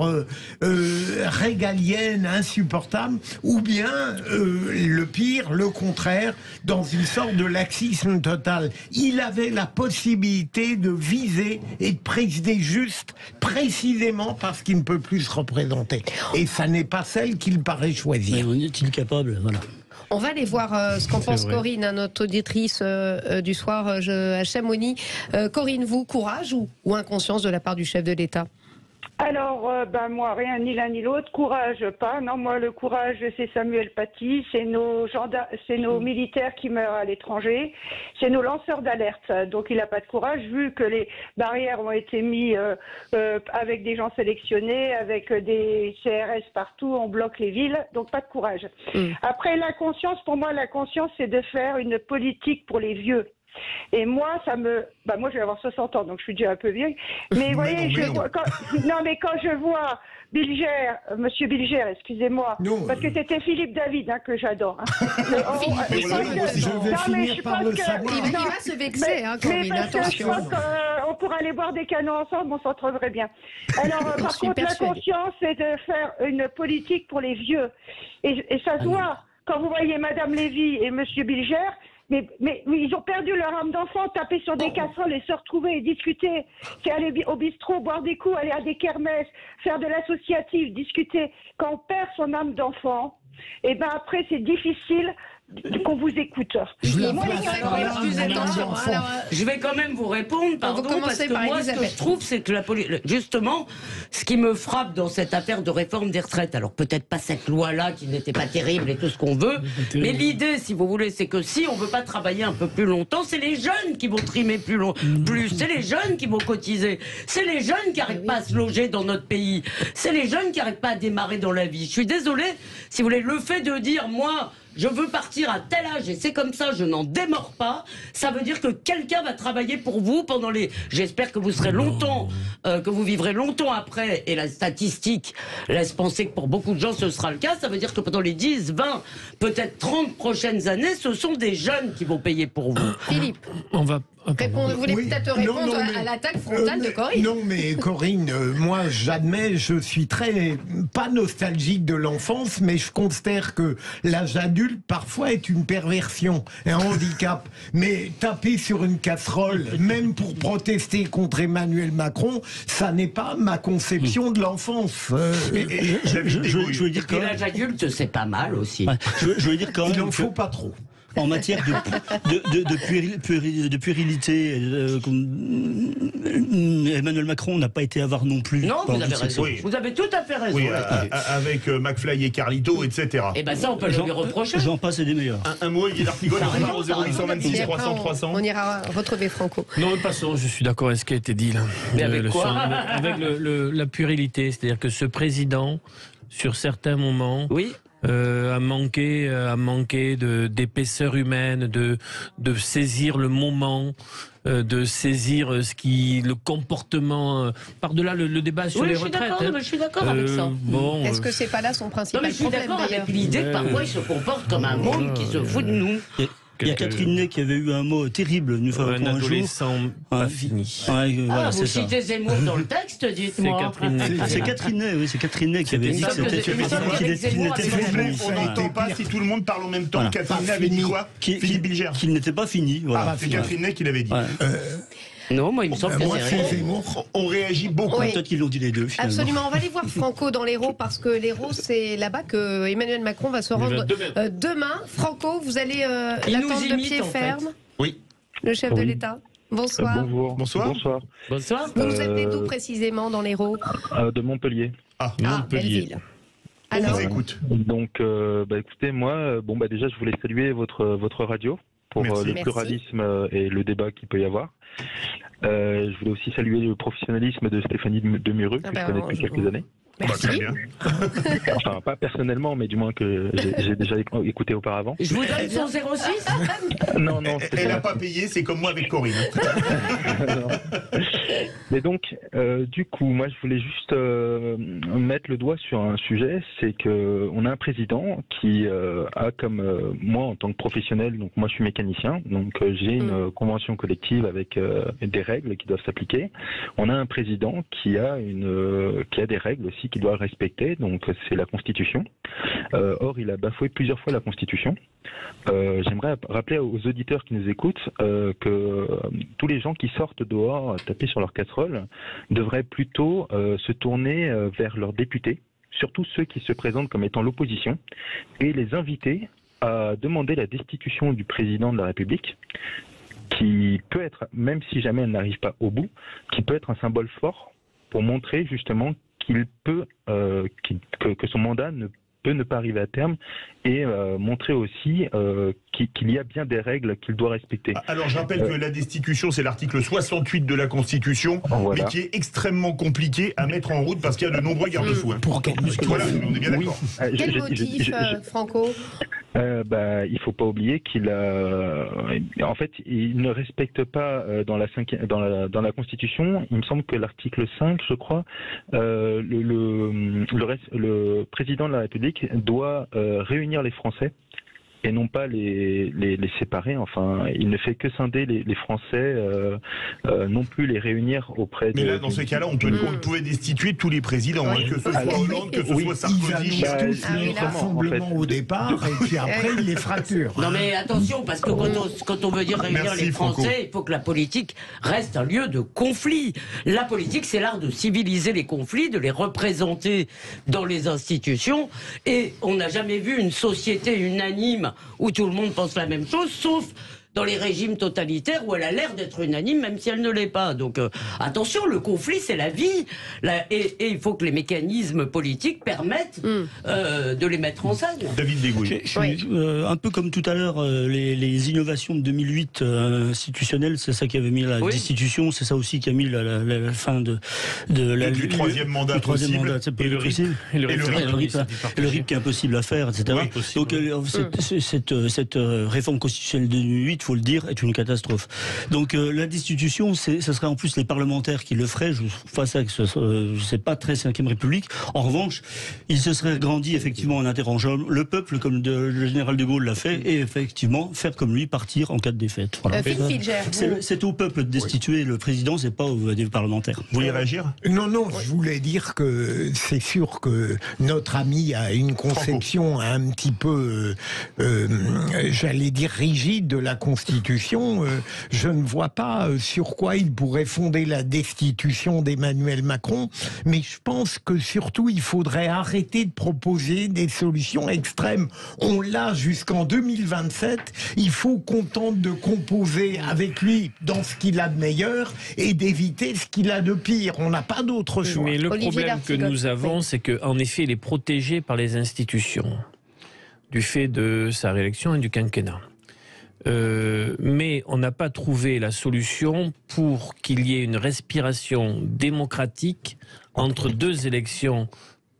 régalienne, insupportable, ou bien le pire, le contraire, dans une sorte de laxisme total. Il avait la possibilité de viser et de présider juste, précisément parce qu'il ne peut plus se représenter. Et ça n'est pas celle qu'il paraît choisir. Mais on est-il capable, voilà. On va aller voir ce qu'en pense Corinne, notre auditrice du soir à Chamonix. Corinne, vous, courage ou inconscience de la part du chef de l'État ? Alors, moi, rien, ni l'un ni l'autre. Courage, pas. Non, moi, le courage, c'est Samuel Paty, c'est nos militaires qui meurent à l'étranger, c'est nos lanceurs d'alerte. Donc, il n'a pas de courage, vu que les barrières ont été mises avec des gens sélectionnés, avec des CRS partout, on bloque les villes, donc pas de courage. Après, la conscience, pour moi, la conscience, c'est de faire une politique pour les vieux. Et moi, moi, je vais avoir 60 ans, donc je suis déjà un peu vieille. Mais vous voyez, quand je vois Bilger, Monsieur Bilger, excusez-moi, parce que c'était Philippe David que j'adore. Il va se vexer, Corinne, attention. Je pense qu'on pourra aller boire des canons ensemble, on s'entendrait bien. Alors, par contre, la conscience, c'est de faire une politique pour les vieux. Et ça se voit. Quand vous voyez Madame Lévy et Monsieur Bilger, mais ils ont perdu leur âme d'enfant, taper sur des casseroles et se retrouver et discuter. C'est aller au bistrot, boire des coups, aller à des kermesses, faire de l'associatif, discuter. Quand on perd son âme d'enfant, après c'est difficile qu'on vous écoute. Je vais quand même vous répondre, pardon, parce que moi, ce que je trouve, c'est que justement, ce qui me frappe dans cette affaire de réforme des retraites, alors peut-être pas cette loi-là qui n'était pas terrible et tout ce qu'on veut, mais l'idée, si vous voulez, c'est que si on veut pas travailler un peu plus longtemps, c'est les jeunes qui vont trimer plus, c'est les jeunes qui vont cotiser, c'est les jeunes qui n'arrivent pas à se loger dans notre pays, c'est les jeunes qui n'arrivent pas à démarrer dans la vie. Je suis désolée, si vous voulez, le fait de dire, moi, je veux partir à tel âge et c'est comme ça, je n'en démords pas. Ça veut dire que quelqu'un va travailler pour vous pendant les... J'espère que vous serez longtemps, que vous vivrez longtemps après. Et la statistique laisse penser que pour beaucoup de gens, ce sera le cas. Ça veut dire que pendant les 10, 20, peut-être 30 prochaines années, ce sont des jeunes qui vont payer pour vous. Philippe, on va... vous voulez peut-être répondre à l'attaque frontale de Corinne. Non, mais Corinne, moi j'admets, je suis pas nostalgique de l'enfance, mais je considère que l'âge adulte parfois est une perversion, un handicap. Mais taper sur une casserole, même pour protester contre Emmanuel Macron, ça n'est pas ma conception de l'enfance. Je veux dire que l'âge adulte, c'est pas mal aussi. Je veux dire quand même. Il n'en faut pas trop. En matière de puérilité, Emmanuel Macron n'a pas été avare non plus. Non, vous avez raison. Oui. Vous avez tout à fait raison. Oui, avec McFly et Carlito, etc. Et ben ça, on peut lui reprocher. J'en passe et des meilleurs. Un mot, Guy d'Artigol, au 0826 300 300. On ira retrouver Franco. Non, passons, je suis d'accord avec ce qui a été dit là. Mais avec quoi avec la puérilité, c'est-à-dire que ce président, sur certains moments... Oui. à manquer d'épaisseur humaine, de saisir le moment, de saisir le comportement, par-delà le débat sur les retraites. Je suis d'accord avec ça. Est-ce que c'est pas là son principal problème? Je suis d'accord avec d'ailleurs l'idée que parfois il se comporte comme un môme qui se fout de nous. Il y a Catherine Ney qui avait eu un mot terrible une fois un adolescent pas fini. Voilà, vous citez Zemmour dans le texte, dites-moi. C'est Catherine Ney, oui, c'est Catherine Ney qui avait dit qu'il n'était pas fini. On n'entend pas si tout le monde parle en même temps. Catherine Ney avait dit quoi? Philippe Bilger. Qu'il n'était pas fini. C'est Catherine Ney qui l'avait dit. Non, moi il me semble que c'est Zemmour. On réagit beaucoup. Oui. Peut-être qu'ils l'ont dit les deux. Finalement. Absolument. On va aller voir Franco dans l'Hérault parce que l'Hérault, c'est là-bas que Emmanuel Macron va se rendre demain. Franco, vous allez l'attendre de pied ferme. Oui. Le chef de l'État. Bonsoir. Bonsoir. Bonsoir. Vous nous appelez d'où précisément dans l'Hérault? De Montpellier. Montpellier. Alors, on vous écoute. Donc, écoutez, moi, déjà, je voulais saluer votre radio pour le pluralisme et le débat qu'il peut y avoir. Je voulais aussi saluer le professionnalisme de Stéphanie Demureux, que je connais depuis quelques années. Merci. Très bien. Enfin, pas personnellement, mais du moins que j'ai déjà écouté auparavant. Je vous donne son 06. Non. Elle n'a pas payé, c'est comme moi avec Corinne. Mais donc, du coup, moi, je voulais juste mettre le doigt sur un sujet, c'est que on a un président qui a comme moi en tant que professionnel, donc moi je suis mécanicien, donc j'ai une convention collective avec des règles qui doivent s'appliquer. On a un président qui a des règles aussi qu'il doit respecter, donc c'est la Constitution. Or, il a bafoué plusieurs fois la Constitution. J'aimerais rappeler aux auditeurs qui nous écoutent que tous les gens qui sortent dehors taper sur leur casserole devraient plutôt se tourner vers leurs députés, surtout ceux qui se présentent comme étant l'opposition, et les inviter à demander la destitution du président de la République, qui peut être, même si jamais elle n'arrive pas au bout, qui peut être un symbole fort pour montrer justement qu'il peut, que son mandat ne peut ne pas arriver à terme, et montrer aussi qu'il y a bien des règles qu'il doit respecter. Alors je rappelle que la destitution, c'est l'article 68 de la Constitution, mais qui est extrrement compliqué à mettre en route parce qu'il y a de nombreux garde-fous. Pour quel Voilà, on est bien d'accord. Quel motif, Franco? Il faut pas oublier qu'il en fait, il ne respecte pas dans la Constitution. Il me semble que l'article 5, je crois, le président de la République doit réunir les Français et non pas les séparer. Enfin, il ne fait que scinder les Français, non plus les réunir auprès de... Mais là, dans ces cas-là, on pouvait destituer tous les présidents, que ce soit Hollande, que ce soit Sarkozy. Ils tous les rassemblements au départ, et puis après, ils les fracturent. Non mais attention, parce que quand on veut dire réunir les Français, il faut que la politique reste un lieu de conflit. La politique, c'est l'art de civiliser les conflits, de les représenter dans les institutions, et on n'a jamais vu une société unanime où tout le monde pense la même chose, sauf dans les régimes totalitaires où elle a l'air d'être unanime, même si elle ne l'est pas. Donc attention, le conflit, c'est la vie. Et il faut que les mécanismes politiques permettent de les mettre en scène. David Dégouille. Un peu comme tout à l'heure, les innovations de 2008 institutionnelles, c'est ça qui avait mis la destitution, c'est ça aussi qui a mis la fin du troisième mandat possible. Et le rythme qui est impossible à faire, etc. Donc cette réforme constitutionnelle de 2008, faut le dire, est une catastrophe. Donc la destitution, ce serait en plus les parlementaires qui le feraient. Je vois ça que c'est pas très 5e République. En revanche, il se serait grandi effectivement en interrogeant le peuple, comme le général de Gaulle l'a fait, et effectivement faire comme lui, partir en cas de défaite. Voilà. C'est au peuple de destituer le président, c'est pas aux parlementaires. Vous voulez réagir? Non, je voulais dire que c'est sûr que notre ami a une conception un petit peu, j'allais dire rigide de la Constitution. Je ne vois pas sur quoi il pourrait fonder la destitution d'Emmanuel Macron, mais je pense que surtout il faudrait arrêter de proposer des solutions extrêmes. On l'a jusqu'en 2027, il faut qu'on tente de composer avec lui dans ce qu'il a de meilleur et d'éviter ce qu'il a de pire. On n'a pas d'autre choix. Mais le problème que nous avons, c'est qu'en effet, il est protégé par les institutions, du fait de sa réélection et du quinquennat. Mais on n'a pas trouvé la solution pour qu'il y ait une respiration démocratique entre deux élections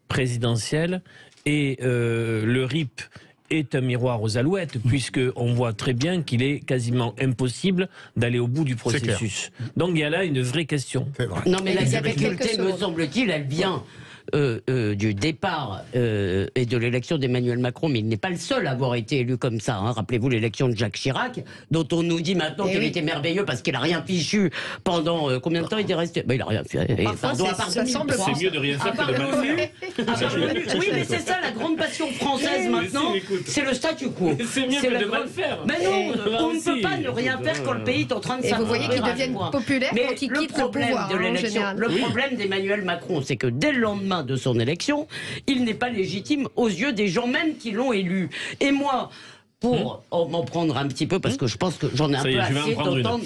présidentielles Et le RIP est un miroir aux alouettes, puisqu'on voit très bien qu'il est quasiment impossible d'aller au bout du processus. Donc il y a là une vraie question. Non, mais la difficulté, me semble-t-il, elle vient du départ et de l'élection d'Emmanuel Macron, mais il n'est pas le seul à avoir été élu comme ça. Hein. Rappelez-vous l'élection de Jacques Chirac, dont on nous dit maintenant qu'il était merveilleux parce qu'il n'a rien fichu pendant combien de temps il est resté. Il n'a rien fait. C'est mieux de rien faire que de mal faire. Oui, mais c'est ça la grande passion française maintenant, c'est le statu quo. C'est mieux que de mal faire. Mais non, on ne peut pas ne rien faire quand le pays est en train de s'affronter. Et vous voyez qu'ils deviennent populaires quand ils quittent le pouvoir. Le problème d'Emmanuel Macron, c'est que dès le lendemain de son élection, il n'est pas légitime aux yeux des gens même qui l'ont élu. Et moi, pour m'en prendre un petit peu, parce que je pense que j'en ai un peu assez d'entendre.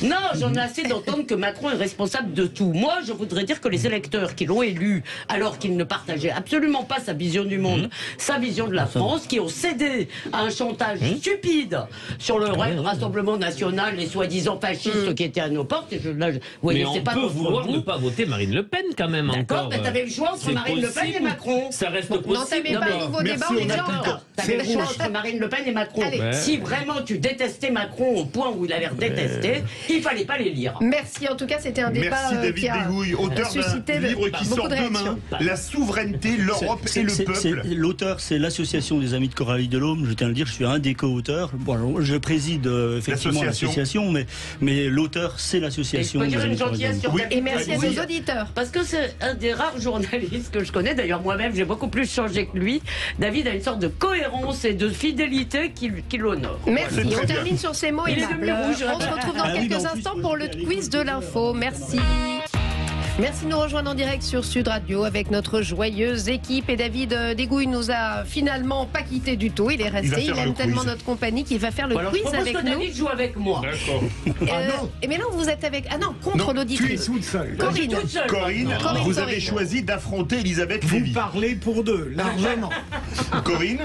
Non, j'en ai assez d'entendre que Macron est responsable de tout. Moi, je voudrais dire que les électeurs qui l'ont élu, alors qu'ils ne partageaient absolument pas sa vision du monde, sa vision de la France, qui ont cédé à un chantage stupide sur le Rassemblement national, les soi-disant fascistes qui étaient à nos portes. Et mais on peut vouloir ne pas voter Marine Le Pen quand même. D'accord, mais t'avais le choix entre Marine Le Pen et Macron. Ça reste possible. Non, t'avais pas un nouveau débat, on est déjà en retard. T'avais le choix entre Marine Le Pen et Macron. Si vraiment tu détestais Macron au point où il a l'air détesté, il fallait pas les lire. Merci, en tout cas, c'était un débat qui a Dégouille, auteur d'un livre qui sort demain, La souveraineté, l'Europe et le peuple. L'auteur, c'est l'association des Amis de Coralie Delhomme. Je tiens à le dire, je suis un des co-auteurs. Bon, je préside effectivement l'association, mais l'auteur, c'est l'association des Amis de Coralie Delhomme. Et merci à nos auditeurs. Parce que c'est un des rares journalistes que je connais. D'ailleurs, moi-même, j'ai beaucoup plus changé que lui. David a une sorte de cohérence et de fidélité qui l'honore. Merci. On termine sur ces mots aimables. On se retrouve dans quelques instants pour le quiz de l'info. Merci. Merci de nous rejoindre en direct sur Sud Radio avec notre joyeuse équipe. Et David Dégouille nous a finalement pas quitté du tout. Il est resté. Il aime tellement notre compagnie qu'il va faire le quiz avec nous. David joue avec moi. D'accord. Et mais non, vous êtes avec. Ah non, contre l'auditrice. Tu es toute seule. Corinne, vous avez choisi d'affronter Elisabeth Lévy. Vous parlez pour deux, largement. Corinne.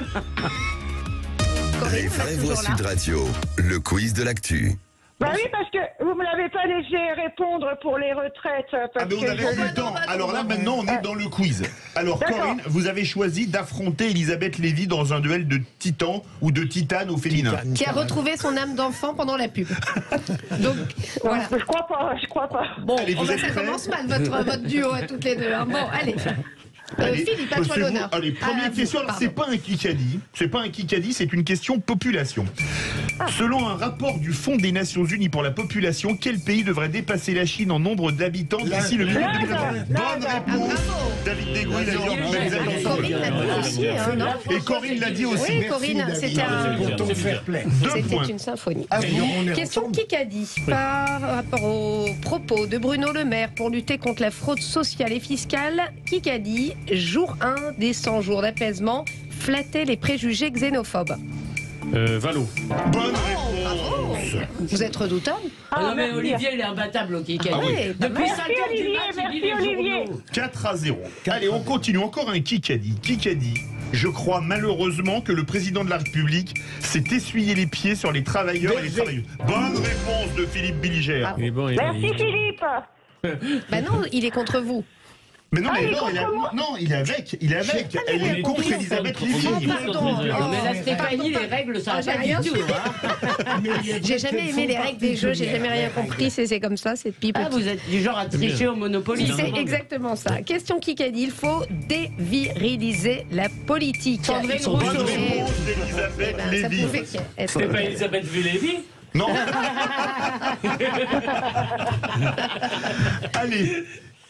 Les vraies voix Sud Radio, le quiz de l'actu. Bah oui, parce que vous me l'avez pas laissé répondre pour les retraites. Ah mais on avait plus le temps. Alors là, maintenant, on est dans le quiz. Alors, Corinne, vous avez choisi d'affronter Elisabeth Lévy dans un duel de titans ou de titanes au féminin. Qui a retrouvé son âme d'enfant pendant la pub. Donc, voilà. Je crois pas. Bon, ça commence mal, votre duo à toutes les deux. Hein. Bon, allez. Philippe, à toi l'honneur. Allez, première question. Alors, c'est pas un Kikadi. C'est pas un Kikadi, c'est une question population. Selon un rapport du Fonds des Nations Unies pour la population, quel pays devrait dépasser la Chine en nombre d'habitants d'ici le 2020 Bonne réponse. David Dégouille l'a dit. Corinne l'a dit aussi, non ? Et Corinne l'a dit aussi. Oui, Corinne, c'était une symphonie. Question Kikadi. Par rapport aux propos de Bruno Le Maire pour lutter contre la fraude sociale et fiscale, Kikadi, jour 1 des 100 jours d'apaisement, flattait les préjugés xénophobes. Valo. Bonne réponse. Vous êtes redoutable. Non mais Olivier, il est imbattable au Kikadi. Depuis 5 heures du mat, il lit les journaux. 4-0. Allez, on continue. Encore un Kikadi. Kikadi. Je crois malheureusement que le président de la République s'est essuyé les pieds sur les travailleurs et les travailleuses. Bonne réponse de Philippe Billiger. Merci Philippe. Bah non, il est contre vous. Mais non, il est avec. Elle est contre Elisabeth Lévy. Non, mais là, Stéphanie, les règles, ça n'a pas du tout. J'ai jamais aimé les règles des jeux, j'ai jamais rien compris. C'est comme ça, c'est pipe. Ah, vous êtes du genre à tricher au Monopoly. C'est exactement ça. Question Kikadi, il faut déviriliser la politique. Sandrine Rousseau. Bonne réponse d'Elisabeth Lévy. C'était pas Elisabeth Lévy ? Non. Allez.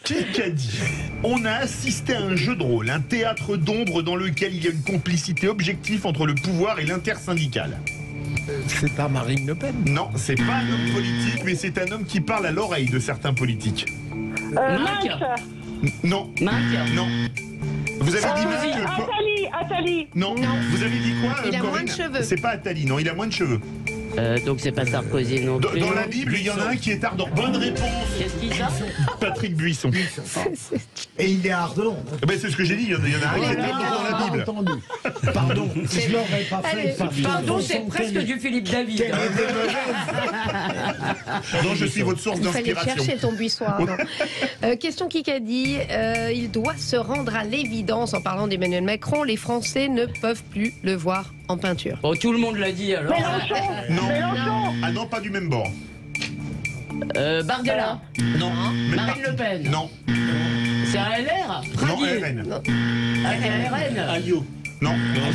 Kikadi. On a assisté à un jeu de rôle, un théâtre d'ombre dans lequel il y a une complicité objective entre le pouvoir et l'intersyndical. C'est pas Marine Le Pen. Non, c'est pas un homme politique, mais c'est un homme qui parle à l'oreille de certains politiques. Non. Non. Vous avez dit Attali. Non. Vous avez dit quoi, Il a Corinne ? moins de cheveux. C'est pas Attali, non, il a moins de cheveux. Donc c'est pas Sarkozy non plus. Dans la Bible, il y en a un qui est ardent. Bonne réponse. Qu'est-ce qu'il ça? Patrick Buisson. Et il est ardent. Ben, c'est ce que j'ai dit, il y en a un qui est ardent dans la Bible. Entendu. Pardon, je l'aurais pas fait. Pardon, c'est presque du Philippe David. Non, je suis votre source Il fallait d'inspiration. chercher ton buisson. Question Kikadi. Il doit se rendre à l'évidence en parlant d'Emmanuel Macron. Les Français ne peuvent plus le voir en peinture. Bon, tout le monde l'a dit alors. Non. Ah non, pas du même bord. Bardella. Non. Marine Le Pen. Non. C'est un LR. Non, RN. Ah, c'est un RN. Alliot. Non. Non.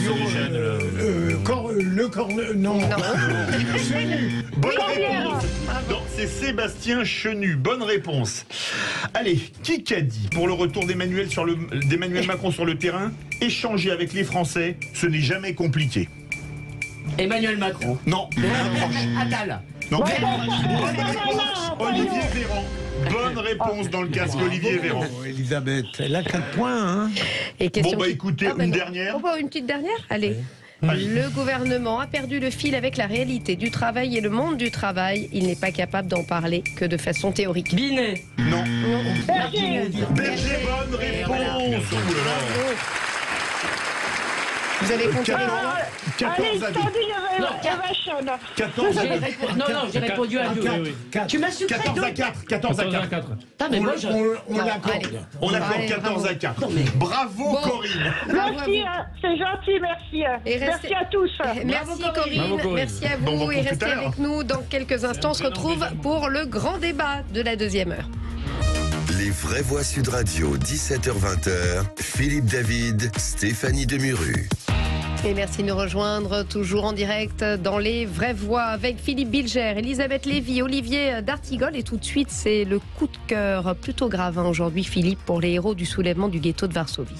Chenu. Bonne réponse. Non, c'est Sébastien Chenu. Bonne réponse. Allez, Kikadi, pour le retour d'Emmanuel Macron sur le terrain, échanger avec les Français, ce n'est jamais compliqué. Emmanuel Macron. Non. Attal. Non. Bonne réponse. Olivier Véran. Bonne réponse dans le casque, Olivier Véran. Elisabeth, elle a 4 points. Hein. Et question Bon, bah écoutez, une dernière. Une petite dernière. Allez. Le gouvernement a perdu le fil avec la réalité du travail et le monde du travail. Il n'est pas capable d'en parler que de façon théorique. Binet. Non. Berger. Berger, bonne réponse. Vous avez compté les voix 14 à 2. J'ai répondu à 2. Tu m'as sucré 14 à 4. 14 à 4. On l'accorde. On accorde 14 à 4. Bravo Corinne. Merci, c'est gentil, merci. Merci à tous. Merci Corinne, merci à vous et restez avec nous. Dans quelques instants, on se retrouve pour le grand débat de la deuxième heure. Les vraies voix Sud Radio, 17h-20h, Philippe David, Stéphanie Demuru. Et merci de nous rejoindre toujours en direct dans les vraies voix avec Philippe Bilger, Elisabeth Lévy, Olivier d'Artigol. Et tout de suite, c'est le coup de cœur plutôt grave aujourd'hui, Philippe, pour les héros du soulèvement du ghetto de Varsovie.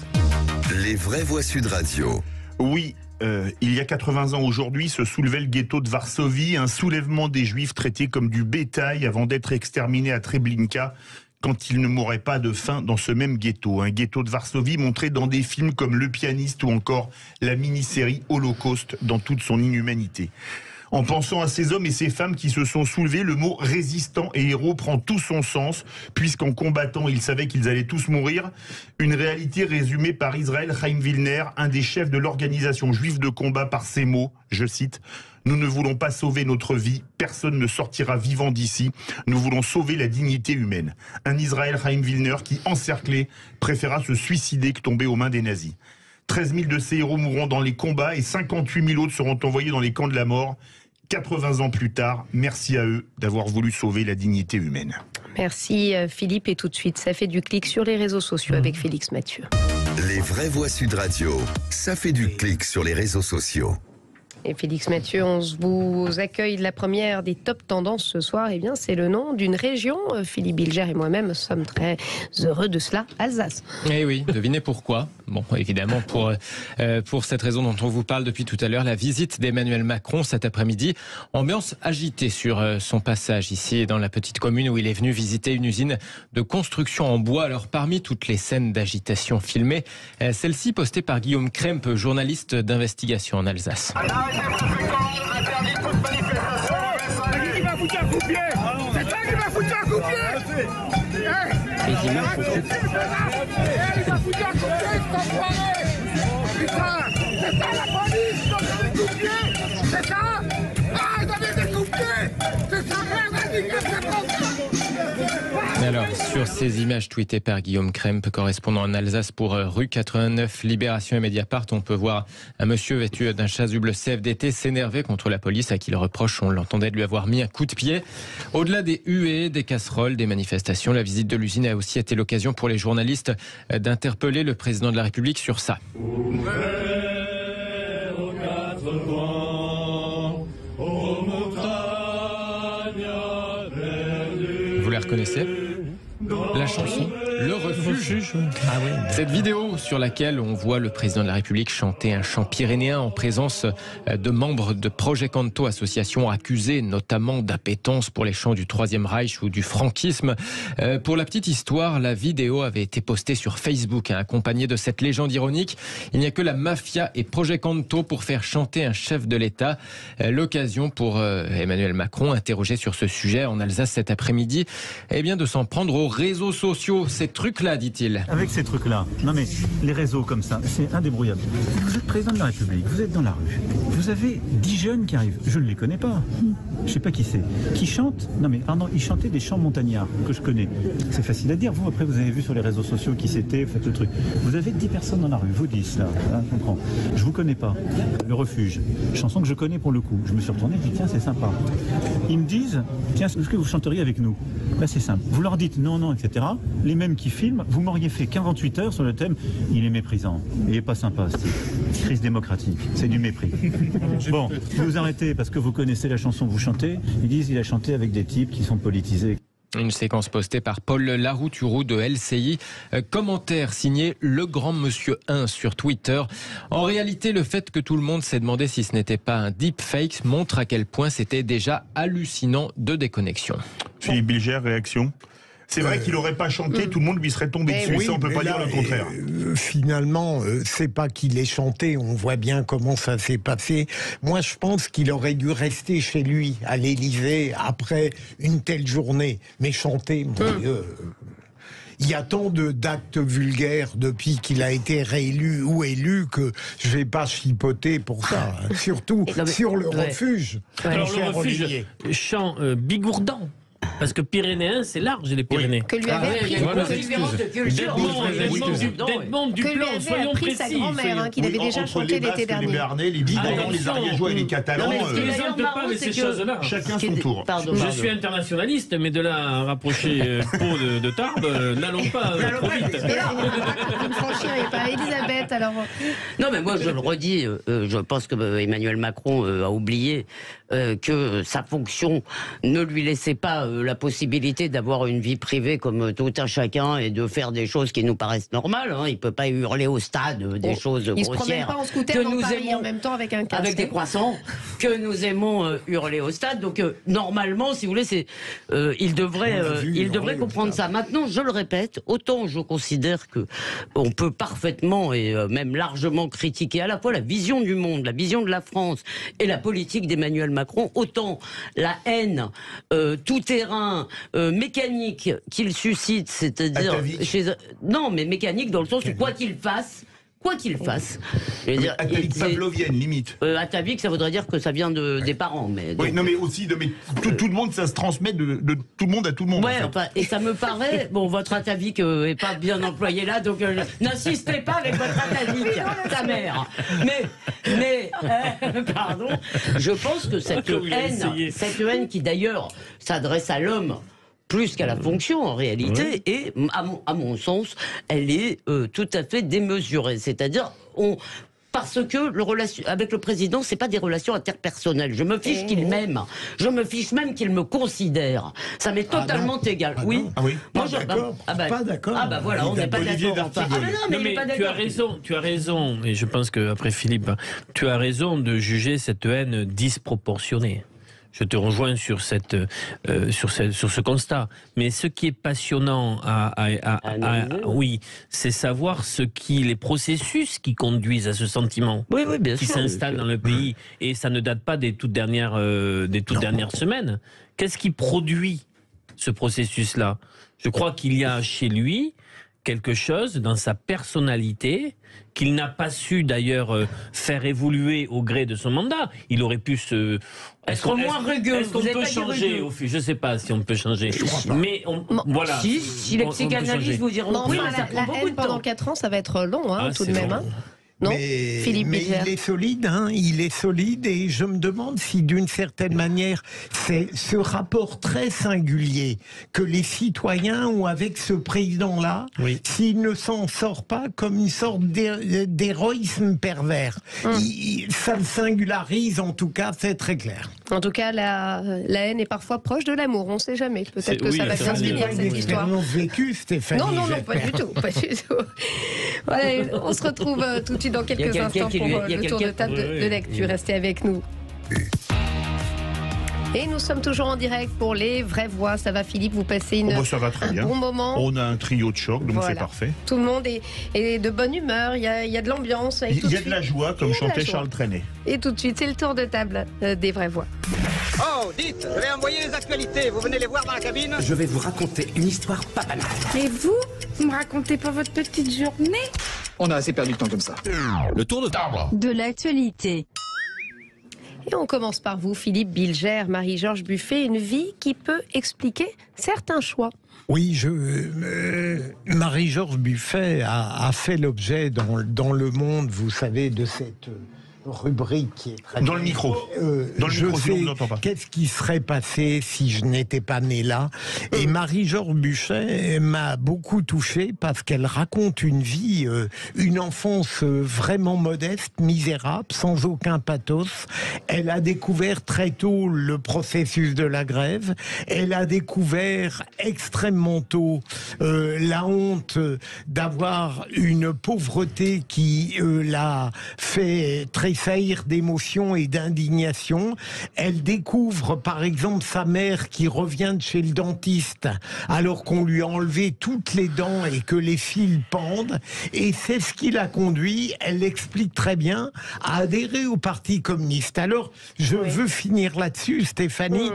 Les vraies voix Sud Radio. Oui. Il y a 80 ans aujourd'hui se soulevait le ghetto de Varsovie, un soulèvement des Juifs traités comme du bétail avant d'être exterminés à Treblinka quand ils ne mourraient pas de faim dans ce même ghetto. Un ghetto de Varsovie montré dans des films comme Le Pianiste ou encore la mini-série Holocauste dans toute son inhumanité. En pensant à ces hommes et ces femmes qui se sont soulevés, le mot résistant et héros prend tout son sens, puisqu'en combattant, ils savaient qu'ils allaient tous mourir. Une réalité résumée par Israël Chaim Wilner, un des chefs de l'organisation juive de combat, par ces mots, je cite, « Nous ne voulons pas sauver notre vie, personne ne sortira vivant d'ici, nous voulons sauver la dignité humaine. » Un Israël Chaim Wilner qui, encerclé, préféra se suicider que tomber aux mains des nazis. 13 000 de ces héros mourront dans les combats et 58 000 autres seront envoyés dans les camps de la mort. 80 ans plus tard, merci à eux d'avoir voulu sauver la dignité humaine. Merci Philippe, et tout de suite, ça fait du clic sur les réseaux sociaux avec Félix Mathieu. Les vraies voix Sud Radio, ça fait du clic sur les réseaux sociaux. Et Félix Mathieu, on vous accueille la première des top tendances ce soir. Eh bien, c'est le nom d'une région. Philippe Bilger et moi-même sommes très heureux de cela, Alsace. Eh oui, devinez pourquoi. Bon, évidemment, pour cette raison dont on vous parle depuis tout à l'heure, la visite d'Emmanuel Macron cet après-midi. Ambiance agitée sur son passage ici dans la petite commune où il est venu visiter une usine de construction en bois. Alors, parmi toutes les scènes d'agitation filmées, celle-ci postée par Guillaume Krempe, journaliste d'investigation en Alsace. C'est qui va foutre un coup de pied. C'est ça qui va foutre un coup de pied. Il va foutre un coup de pied, putain. C'est ça la police, des coups de pied. C'est ça. Ah, ils avaient des coups de pied. C'est ça, Alors, sur ces images tweetées par Guillaume Krempe, correspondant en Alsace pour Rue 89, Libération et Mediapart, on peut voir un monsieur vêtu d'un chasuble CFDT s'énerver contre la police à qui il reproche, on l'entendait, de lui avoir mis un coup de pied. Au-delà des huées, des casseroles, des manifestations, la visite de l'usine a aussi été l'occasion pour les journalistes d'interpeller le président de la République sur ça. Vous les reconnaissez ? La chanson Le Refuge. Ah oui. Cette vidéo sur laquelle on voit le président de la République chanter un chant pyrénéen en présence de membres de Projet Canto, association accusée notamment d'appétence pour les chants du Troisième Reich ou du franquisme. Pour la petite histoire, la vidéo avait été postée sur Facebook, accompagnée de cette légende ironique. Il n'y a que la mafia et Projet Canto pour faire chanter un chef de l'État. L'occasion pour Emmanuel Macron, interrogé sur ce sujet en Alsace cet après-midi, eh bien de s'en prendre aux réseaux sociaux. Ces trucs-là, dit-il. Avec ces trucs-là, non mais les réseaux comme ça, c'est indébrouillable. Vous êtes président de la République, vous êtes dans la rue, vous avez 10 jeunes qui arrivent, je ne les connais pas, je sais pas qui c'est, qui chantent, non mais pardon, ils chantaient des chants montagnards que je connais. C'est facile à dire, vous après vous avez vu sur les réseaux sociaux qui c'était, faites le truc. Vous avez 10 personnes dans la rue, vous 10 là, hein, je comprends. Je vous connais pas, Le Refuge, chanson que je connais pour le coup. Je me suis retourné, je dis tiens c'est sympa. Ils me disent, tiens est-ce que vous chanteriez avec nous? Là c'est simple, vous leur dites non, etc. Les mêmes qui filment, vous m'auriez fait 48 heures sur le thème il est méprisant, il est pas sympa ce type. Crise démocratique, c'est du mépris. Bon, vous arrêtez parce que vous connaissez la chanson que vous chantez, ils disent il a chanté avec des types qui sont politisés. Une séquence postée par Paul Larouturou de LCI. Commentaire signé Le Grand Monsieur 1 sur Twitter. En réalité, le fait que tout le monde s'est demandé si ce n'était pas un deepfake montre à quel point c'était déjà hallucinant de déconnexion. Philippe Bilger, réaction? C'est vrai qu'il n'aurait pas chanté, tout le monde lui serait tombé dessus. Oui, ça, on peut pas dire le contraire. Finalement, c'est pas qu'il ait chanté, on voit bien comment ça s'est passé. Moi, je pense qu'il aurait dû rester chez lui, à l'Élysée, après une telle journée. Mais chanter, mon Dieu... Il y a tant d'actes vulgaires depuis qu'il a été réélu ou élu que je vais pas chipoter pour ça. Surtout sur Le Refuge. Alors Le Refuge, chant bigourdant. Parce que Pyrénéen, c'est large, les Pyrénées. Que lui avait appris soyons précis. Sa grand-mère, qu'il avait déjà chanté l'été dernier. Les Béarnais, les Bigornais, les Ariégeois et les Catalans. Ne plaisante pas avec ces choses-là. Chacun son tour. Je suis internationaliste, mais de là à rapprocher Pau de Tarbes, n'allons pas trop vite. Vous ne franchirez pas. Elisabeth, alors. Non, mais moi, je le redis, je pense que Emmanuel Macron a oublié que sa fonction ne lui laissait pas la possibilité d'avoir une vie privée comme tout un chacun et de faire des choses qui nous paraissent normales. Hein. Il ne peut pas hurler au stade des choses il grossières. Il ne se promène pas en scooter dans Paris en même temps avec un casque. Avec des croissants que nous aimons hurler au stade. Donc normalement, si vous voulez, il devrait comprendre ça. Maintenant, je le répète, autant je considère que on peut parfaitement et même largement critiquer à la fois la vision du monde, la vision de la France et la politique d'Emmanuel Macron, autant la haine tout terrain mécanique qu'il suscite, c'est-à-dire non, mais mécanique dans le sens où quoi qu'il fasse, je veux dire, atavique pavlovienne, limite. Atavique, ça voudrait dire que ça vient des parents. Mais donc... Oui, non, mais aussi, tout le monde, ça se transmet de tout le monde à tout le monde. Ouais, en fait. enfin, et ça me paraît, bon, votre atavique est pas bien employé là, donc n'insistez pas avec votre atavique, ta mère. Mais pardon, je pense que cette haine qui d'ailleurs s'adresse à l'homme, plus qu'à la fonction en réalité, et à mon sens, elle est tout à fait démesurée. C'est-à-dire, parce que avec le président, c'est pas des relations interpersonnelles. Je me fiche qu'il m'aime. Je me fiche même qu'il me considère. Ça m'est totalement égal. Oui. Ah oui. Moi, pas d'accord. Ah bah voilà, on n'est pas d'accord. Non, mais tu as raison. Et je pense qu'après Philippe, tu as raison de juger cette haine disproportionnée. Je te rejoins sur ce constat. Mais ce qui est passionnant oui, c'est savoir les processus qui conduisent à ce sentiment, qui s'installe dans le pays. Et ça ne date pas des toutes dernières semaines. Qu'est-ce qui produit ce processus-là? Je crois qu'il y a chez lui quelque chose dans sa personnalité qu'il n'a pas su d'ailleurs faire évoluer au gré de son mandat. Il aurait pu se... Est-ce qu'on peut changer au fil? Je ne sais pas si on peut changer. Mais voilà. Si les psychanalystes vous diront oui, la haine pendant 4 ans, ça va être long, tout de même. Non, mais Philippe Bilger. il est solide, hein, il est solide, et je me demande si d'une certaine manière, c'est ce rapport très singulier que les citoyens ont avec ce président-là, s'il ne s'en sort pas comme une sorte d'héroïsme pervers. Ça le singularise, en tout cas, c'est très clair. En tout cas, la haine est parfois proche de l'amour, on ne sait jamais. Peut-être que ça va bien se finir, cette histoire. Vécu, Stéphanie, non, pas du tout. Pas du tout. Voilà, on se retrouve tout de suite dans quelques instants pour le tour de table de lecture. Restez avec nous. Et nous sommes toujours en direct pour les vraies voix. Ça va, Philippe, vous passez ça va très bien. Bon moment. On a un trio de choc, donc c'est parfait. Tout le monde est de bonne humeur, il y a de l'ambiance. Il y a de la joie, comme chantait Charles Trenet. Et tout de suite, c'est le tour de table des vraies voix. Oh, dites, je vais envoyer les actualités. Vous venez les voir dans la cabine? Je vais vous raconter une histoire pas banale. Et vous me racontez pas votre petite journée? On a assez perdu de temps comme ça. Le tour de table. De l'actualité. Et on commence par vous, Philippe Bilger, Marie-Georges Buffet, une vie qui peut expliquer certains choix. Oui, Marie-Georges Buffet a fait l'objet dans Le Monde, vous savez, de cette rubrique qui est très... Dans le micro. Dans le micro, sinon on vous entend pas. Qu'est-ce qui serait passé si je n'étais pas né là? Et Marie-Georges Buffet m'a beaucoup touché parce qu'elle raconte une vie, une enfance vraiment modeste, misérable, sans aucun pathos. Elle a découvert très tôt le processus de la grève. Elle a découvert extrêmement tôt la honte d'avoir une pauvreté qui l'a fait tressaillir d'émotion et d'indignation. Elle découvre par exemple sa mère qui revient de chez le dentiste alors qu'on lui a enlevé toutes les dents et que les fils pendent, et c'est ce qui l'a conduit, elle l'explique très bien, à adhérer au Parti communiste. Alors je veux finir là-dessus, Stéphanie.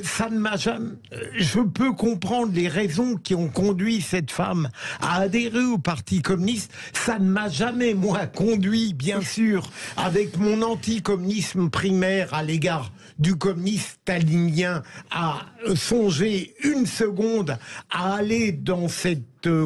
Ça ne m'a jamais... Je peux comprendre les raisons qui ont conduit cette femme à adhérer au Parti communiste. Ça ne m'a jamais, moi, conduit, bien sûr, avec mon anticommunisme primaire à l'égard du communiste stalinien, à songer une seconde à aller dans cette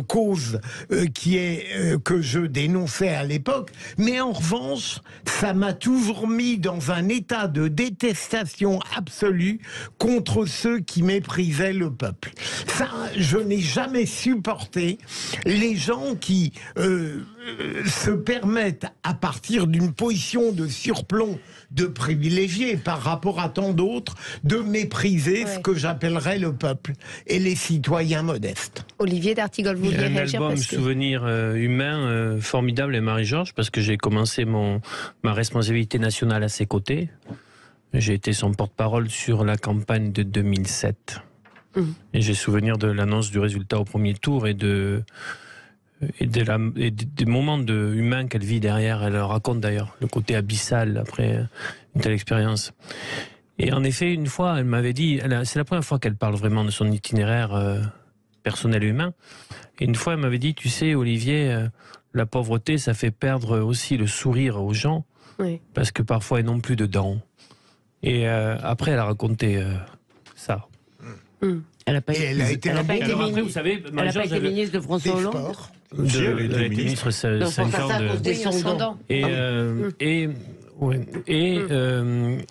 cause que je dénonçais à l'époque, mais en revanche, ça m'a toujours mis dans un état de détestation absolue contre ceux qui méprisaient le peuple. Ça, je n'ai jamais supporté les gens qui se permettent, à partir d'une position de surplomb, de privilégiés par rapport à tant d'autres, de mépriser ce que j'appellerais le peuple et les citoyens modestes. Olivier d'Artigol, vous vouliez réagir? Un album souvenir humain formidable, et Marie-Georges, parce que j'ai commencé ma responsabilité nationale à ses côtés. J'ai été son porte-parole sur la campagne de 2007. Et j'ai souvenir de l'annonce du résultat au premier tour et des moments humains qu'elle vit derrière. Elle raconte d'ailleurs le côté abyssal après une telle expérience. Et en effet, une fois, elle m'avait dit, c'est la première fois qu'elle parle vraiment de son itinéraire personnel et humain. Et une fois, elle m'avait dit, tu sais, Olivier, la pauvreté, ça fait perdre aussi le sourire aux gens, parce que parfois, ils n'ont plus de dents. Et après, elle a raconté ça. Elle n'a pas été ministre. Vous savez, elle n'a pas été ministre de François Hollande. Elle a été ministre 5 ans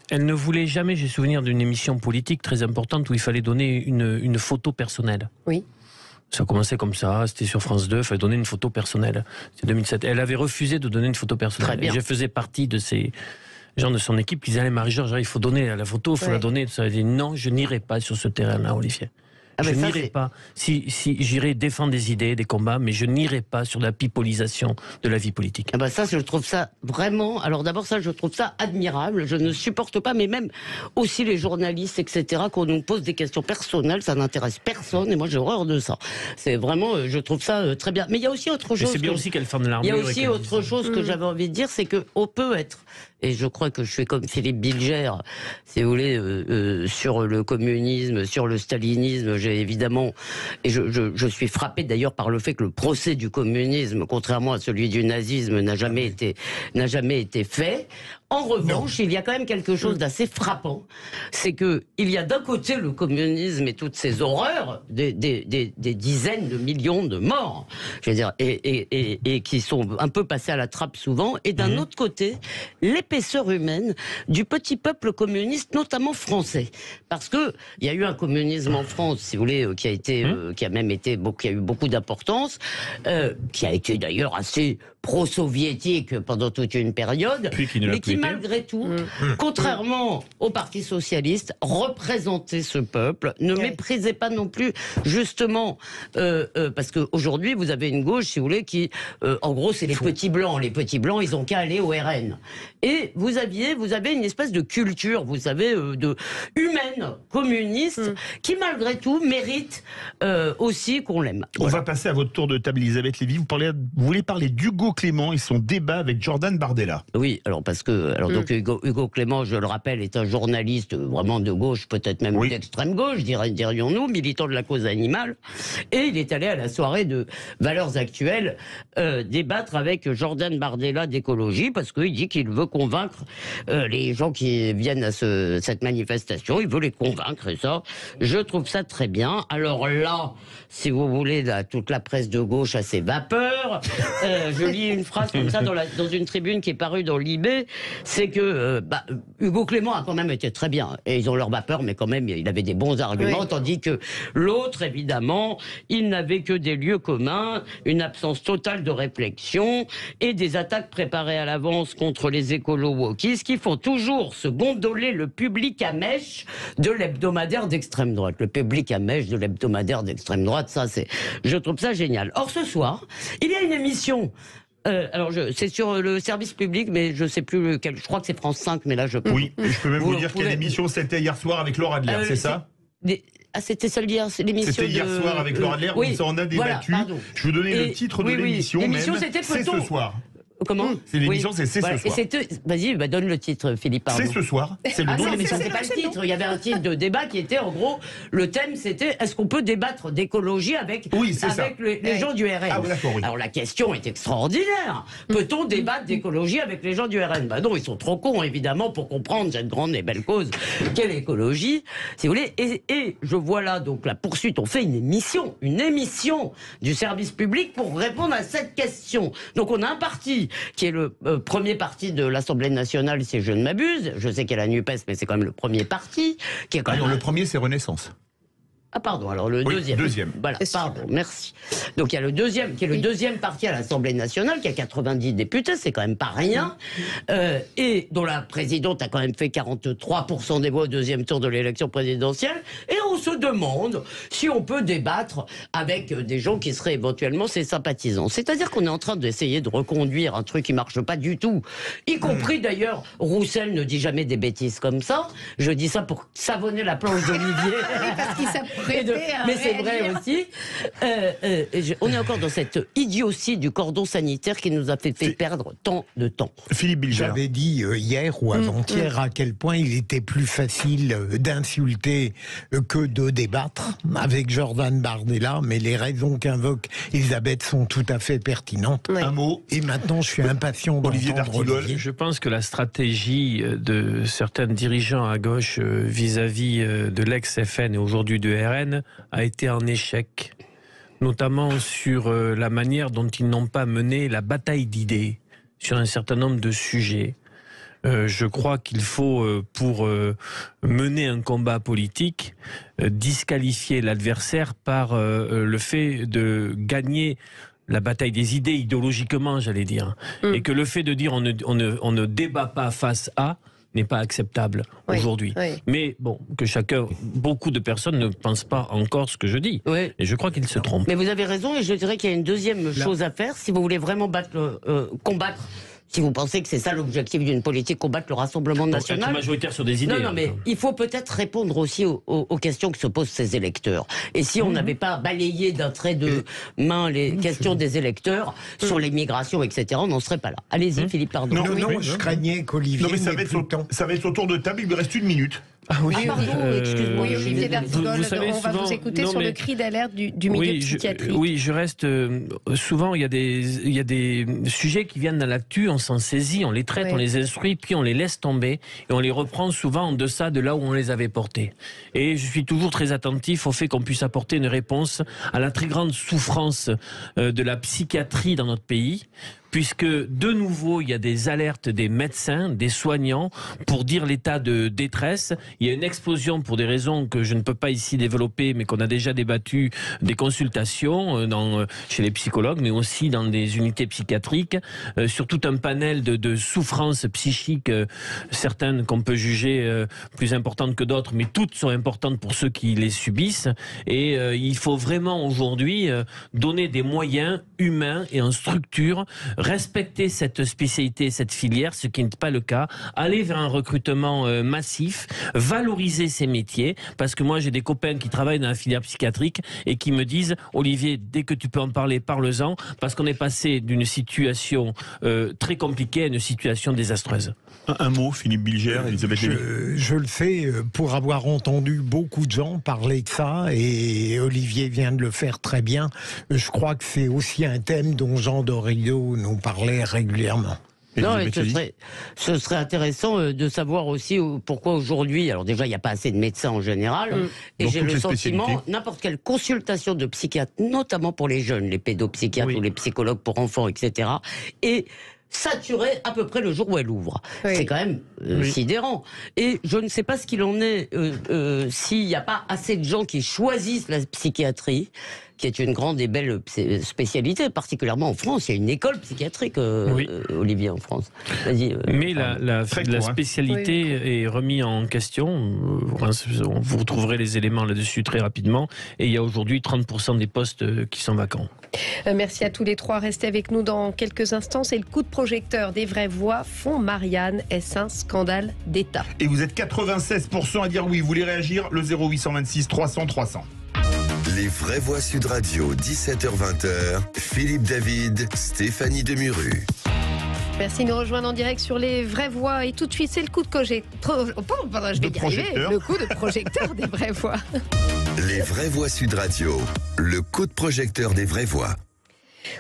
elle ne voulait jamais, j'ai souvenir d'une émission politique très importante où il fallait donner une photo personnelle. Oui. Ça commençait comme ça, c'était sur France 2, il fallait donner une photo personnelle. C'est 2007. Elle avait refusé de donner une photo personnelle. Et je faisais partie de ces gens de son équipe qui disaient, allez Marie-Georges, il faut donner la photo, il faut la donner. Ça a dit, non, je n'irai pas sur ce terrain-là, Olivier. Je n'irai pas. Si j'irai défendre des idées, des combats, mais je n'irai pas sur la pipolisation de la vie politique. Ah bah ça, je trouve ça vraiment... Alors d'abord, ça, je trouve ça admirable. Je ne supporte pas, mais même aussi les journalistes, etc., qu'on nous pose des questions personnelles, ça n'intéresse personne, et moi j'ai horreur de ça. C'est vraiment, je trouve ça très bien. Mais il y a aussi autre chose... C'est bien aussi qu'elle forme l'armure. Il y a aussi autre chose que j'avais envie de dire, c'est qu'on peut être... Et je crois que je suis comme Philippe Bilger, si vous voulez, sur le communisme, sur le stalinisme, j'ai évidemment... Et je suis frappé d'ailleurs par le fait que le procès du communisme, contrairement à celui du nazisme, n'a jamais été fait. En revanche, il y a quand même quelque chose d'assez frappant, c'est que il y a d'un côté le communisme et toutes ces horreurs, des dizaines de millions de morts, je veux dire, et qui sont un peu passés à la trappe souvent, et d'un autre côté, l'épaisseur humaine du petit peuple communiste, notamment français, parce que il y a eu un communisme en France, si vous voulez, qui a eu beaucoup d'importance, qui a été d'ailleurs assez pro-soviétique pendant toute une période, mais qui malgré tout, contrairement au Parti socialiste, représentait ce peuple, ne méprisait pas non plus, justement, parce qu'aujourd'hui, vous avez une gauche, si vous voulez, qui, en gros, c'est les petits blancs. Les petits blancs, ils ont qu'à aller au RN. Et vous avez une espèce de culture, vous savez, humaine, communiste, qui malgré tout mérite aussi qu'on l'aime. On va passer à votre tour de table, Elisabeth Lévy. Vous voulez parler d'Hugo Clément et son débat avec Jordan Bardella. Oui, alors parce que donc Hugo Clément, je le rappelle, est un journaliste vraiment de gauche, peut-être même d'extrême gauche, dirions-nous, militant de la cause animale, et il est allé à la soirée de Valeurs Actuelles débattre avec Jordan Bardella d'écologie, parce qu'il dit qu'il veut convaincre les gens qui viennent à cette manifestation, il veut les convaincre, et ça, je trouve ça très bien. Alors là, si vous voulez, toute la presse de gauche a ses vapeurs. Je lis une phrase comme ça dans une tribune qui est parue dans l'IB, c'est que Hugo Clément a quand même été très bien, et ils ont leur vapeur, mais quand même il avait des bons arguments, tandis que l'autre, évidemment, il n'avait que des lieux communs, une absence totale de réflexion et des attaques préparées à l'avance contre les écolos wokistes qui font toujours se gondoler le public à mèche de l'hebdomadaire d'extrême droite. Le public à mèche de l'hebdomadaire d'extrême droite, ça je trouve ça génial. Or ce soir, il y a une émission. Alors, c'est sur le service public, mais je ne sais plus lequel. Je crois que c'est France 5, mais là, je peux... Oui, je peux même vous dire quelle émission c'était hier soir avec Laura Adler, c'est ça c'était celle d'hier, c'est l'émission. C'était hier soir avec Laura Adler, on en a débattu. Voilà, je vous donnais le titre de l'émission. L'émission, c'était C'est ce soir. Comment C'est l'émission, c'est ce soir. Vas-y, donne le titre, Philippe. C'est ce soir. C'est le non, mais ça, c'est pas le titre. Il y avait un titre de débat qui était, en gros, le thème, c'était est-ce qu'on peut débattre d'écologie avec les gens du RN. Alors la question est extraordinaire. Peut-on débattre d'écologie avec les gens du RN? Non, ils sont trop cons, évidemment, pour comprendre cette grande et belle cause qu'est l'écologie, si vous voulez. Et je vois là, donc, la poursuite. On fait une émission du service public pour répondre à cette question. Donc, on a un parti qui est le premier parti de l'Assemblée nationale, si je ne m'abuse. Je sais qu'il y a la NUPES, mais c'est quand même le premier parti. Qui est quand même le premier, c'est Renaissance. Ah pardon, alors le deuxième. Voilà, pardon, merci. Donc il y a le deuxième, qui est le deuxième parti à l'Assemblée nationale, qui a 90 députés, c'est quand même pas rien, et dont la présidente a quand même fait 43% des voix au deuxième tour de l'élection présidentielle, et on se demande si on peut débattre avec des gens qui seraient éventuellement ses sympathisants. C'est-à-dire qu'on est en train d'essayer de reconduire un truc qui marche pas du tout, y compris d'ailleurs, Roussel ne dit jamais des bêtises comme ça, je dis ça pour savonner la planche d'Olivier. Parce qu'il s'apprête. Mais c'est vrai aussi. On est encore dans cette idiotie du cordon sanitaire qui nous a fait perdre tant de temps. Philippe Bilger. J'avais dit hier ou avant-hier à quel point il était plus facile d'insulter que de débattre avec Jordan Bardella, mais les raisons qu'invoque Elisabeth sont tout à fait pertinentes. Un mot. Et maintenant, je suis impatient d'entendre Olivier. Je pense que la stratégie de certains dirigeants à gauche vis-à-vis de l'ex-FN et aujourd'hui de RN a été un échec, notamment sur la manière dont ils n'ont pas mené la bataille d'idées sur un certain nombre de sujets. Je crois qu'il faut, pour mener un combat politique, disqualifier l'adversaire par le fait de gagner la bataille des idées idéologiquement, j'allais dire. Et que le fait de dire on ne débat pas face à n'est pas acceptable aujourd'hui. Mais bon, beaucoup de personnes ne pensent pas encore ce que je dis. Et je crois qu'ils se trompent. Mais vous avez raison, et je dirais qu'il y a une deuxième chose à faire, si vous voulez vraiment combattre. Si vous pensez que c'est ça l'objectif d'une politique, combattre le Rassemblement national. Être majoritaire sur des idées. Non, mais il faut peut-être répondre aussi aux questions que se posent ces électeurs. Et si on n'avait pas balayé d'un trait de main les questions des électeurs sur l'immigration, etc., on n'en serait pas là. Allez-y, Philippe, pardon. Non, je craignais qu'Olivier. Non, mais ça va être au tour de table, il me reste 1 minute. Ah oui, excuse-moi, Olivier d'Artigol, vous savez, on va souvent, vous écouter non, sur mais- le cri d'alerte du milieu psychiatrique. Oui, je reste. Souvent, il y a des sujets qui viennent dans l'actu, on s'en saisit, on les traite, Oui. on les instruit, puis on les laisse tomber et on les reprend souvent en deçà de là où on les avait portés. Et je suis toujours très attentif au fait qu'on puisse apporter une réponse à la très grande souffrance de la psychiatrie dans notre pays. Puisque de nouveau il y a des alertes des médecins, des soignants pour dire l'état de détresse. Il y a une explosion pour des raisons que je ne peux pas ici développer, mais qu'on a déjà débattu, des consultations chez les psychologues, mais aussi dans des unités psychiatriques, sur tout un panel de souffrances psychiques, certaines qu'on peut juger plus importantes que d'autres, mais toutes sont importantes pour ceux qui les subissent. Et il faut vraiment aujourd'hui donner des moyens humains et en structure, respecter cette spécialité, cette filière, ce qui n'est pas le cas, aller vers un recrutement massif, valoriser ces métiers, parce que moi j'ai des copains qui travaillent dans la filière psychiatrique et qui me disent « Olivier, dès que tu peux en parler, parle-en », parce qu'on est passé d'une situation très compliquée à une situation désastreuse. Un mot, Philippe Bilger, Elisabeth Lévy. Je le sais pour avoir entendu beaucoup de gens parler de ça, et Olivier vient de le faire très bien. Je crois que c'est aussi un thème dont Jean Dorillot nous parlait régulièrement. Non, et ce serait intéressant de savoir aussi pourquoi aujourd'hui, alors déjà il n'y a pas assez de médecins en général, et Dans j'ai toutes le les sentiment, spécialités. n'importe quelle consultation de psychiatre, notamment pour les jeunes, les pédopsychiatres ou les psychologues pour enfants, etc., est saturée à peu près le jour où elle ouvre. C'est quand même sidérant. Et je ne sais pas ce qu'il en est s'il n'y a pas assez de gens qui choisissent la psychiatrie, qui est une grande et belle spécialité, particulièrement en France. Il y a une école psychiatrique, Olivier, en France. Vas-y. Mais la spécialité est remise en question. Vous retrouverez les éléments là-dessus très rapidement. Et il y a aujourd'hui 30% des postes qui sont vacants. Merci à tous les trois. Restez avec nous dans quelques instants. C'est le coup de projecteur des vraies voix. Fond Marianne, est-ce un scandale d'État? Et vous êtes 96% à dire oui. Vous voulez réagir? Le 0826 300 300. Les vraies voix Sud Radio, 17h-20h, Philippe David, Stéphanie Demuru. Merci de nous rejoindre en direct sur les vraies voix. Et tout de suite, c'est le coup de projecteur. Je vais y arriver. Le coup de projecteur des vraies voix. Les vraies voix Sud Radio, le coup de projecteur des vraies voix.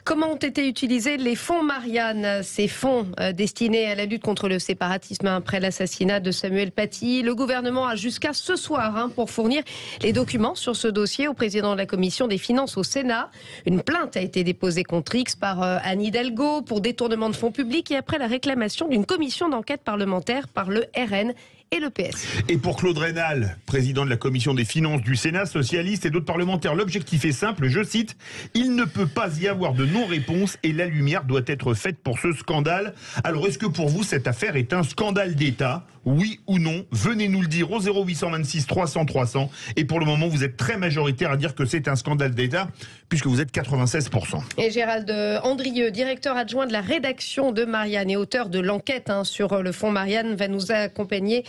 Comment ont été utilisés les fonds Marianne, ces fonds destinés à la lutte contre le séparatisme après l'assassinat de Samuel Paty? Le gouvernement a jusqu'à ce soir pour fournir les documents sur ce dossier au président de la commission des finances au Sénat. Une plainte a été déposée contre X par Anne Hidalgo pour détournement de fonds publics et après la réclamation d'une commission d'enquête parlementaire par le RN et le PS. Et pour Claude Raynal, président de la commission des finances du Sénat, socialiste et d'autres parlementaires, l'objectif est simple, je cite, « Il ne peut pas y avoir de non-réponse et la lumière doit être faite pour ce scandale ». Alors est-ce que pour vous cette affaire est un scandale d'État? Oui ou non? Venez nous le dire au 0826 300 300. Et pour le moment, vous êtes très majoritaire à dire que c'est un scandale d'État, puisque vous êtes 96%. Et Gérald Andrieux, directeur adjoint de la rédaction de Marianne et auteur de l'enquête sur le fonds Marianne, va nous accompagner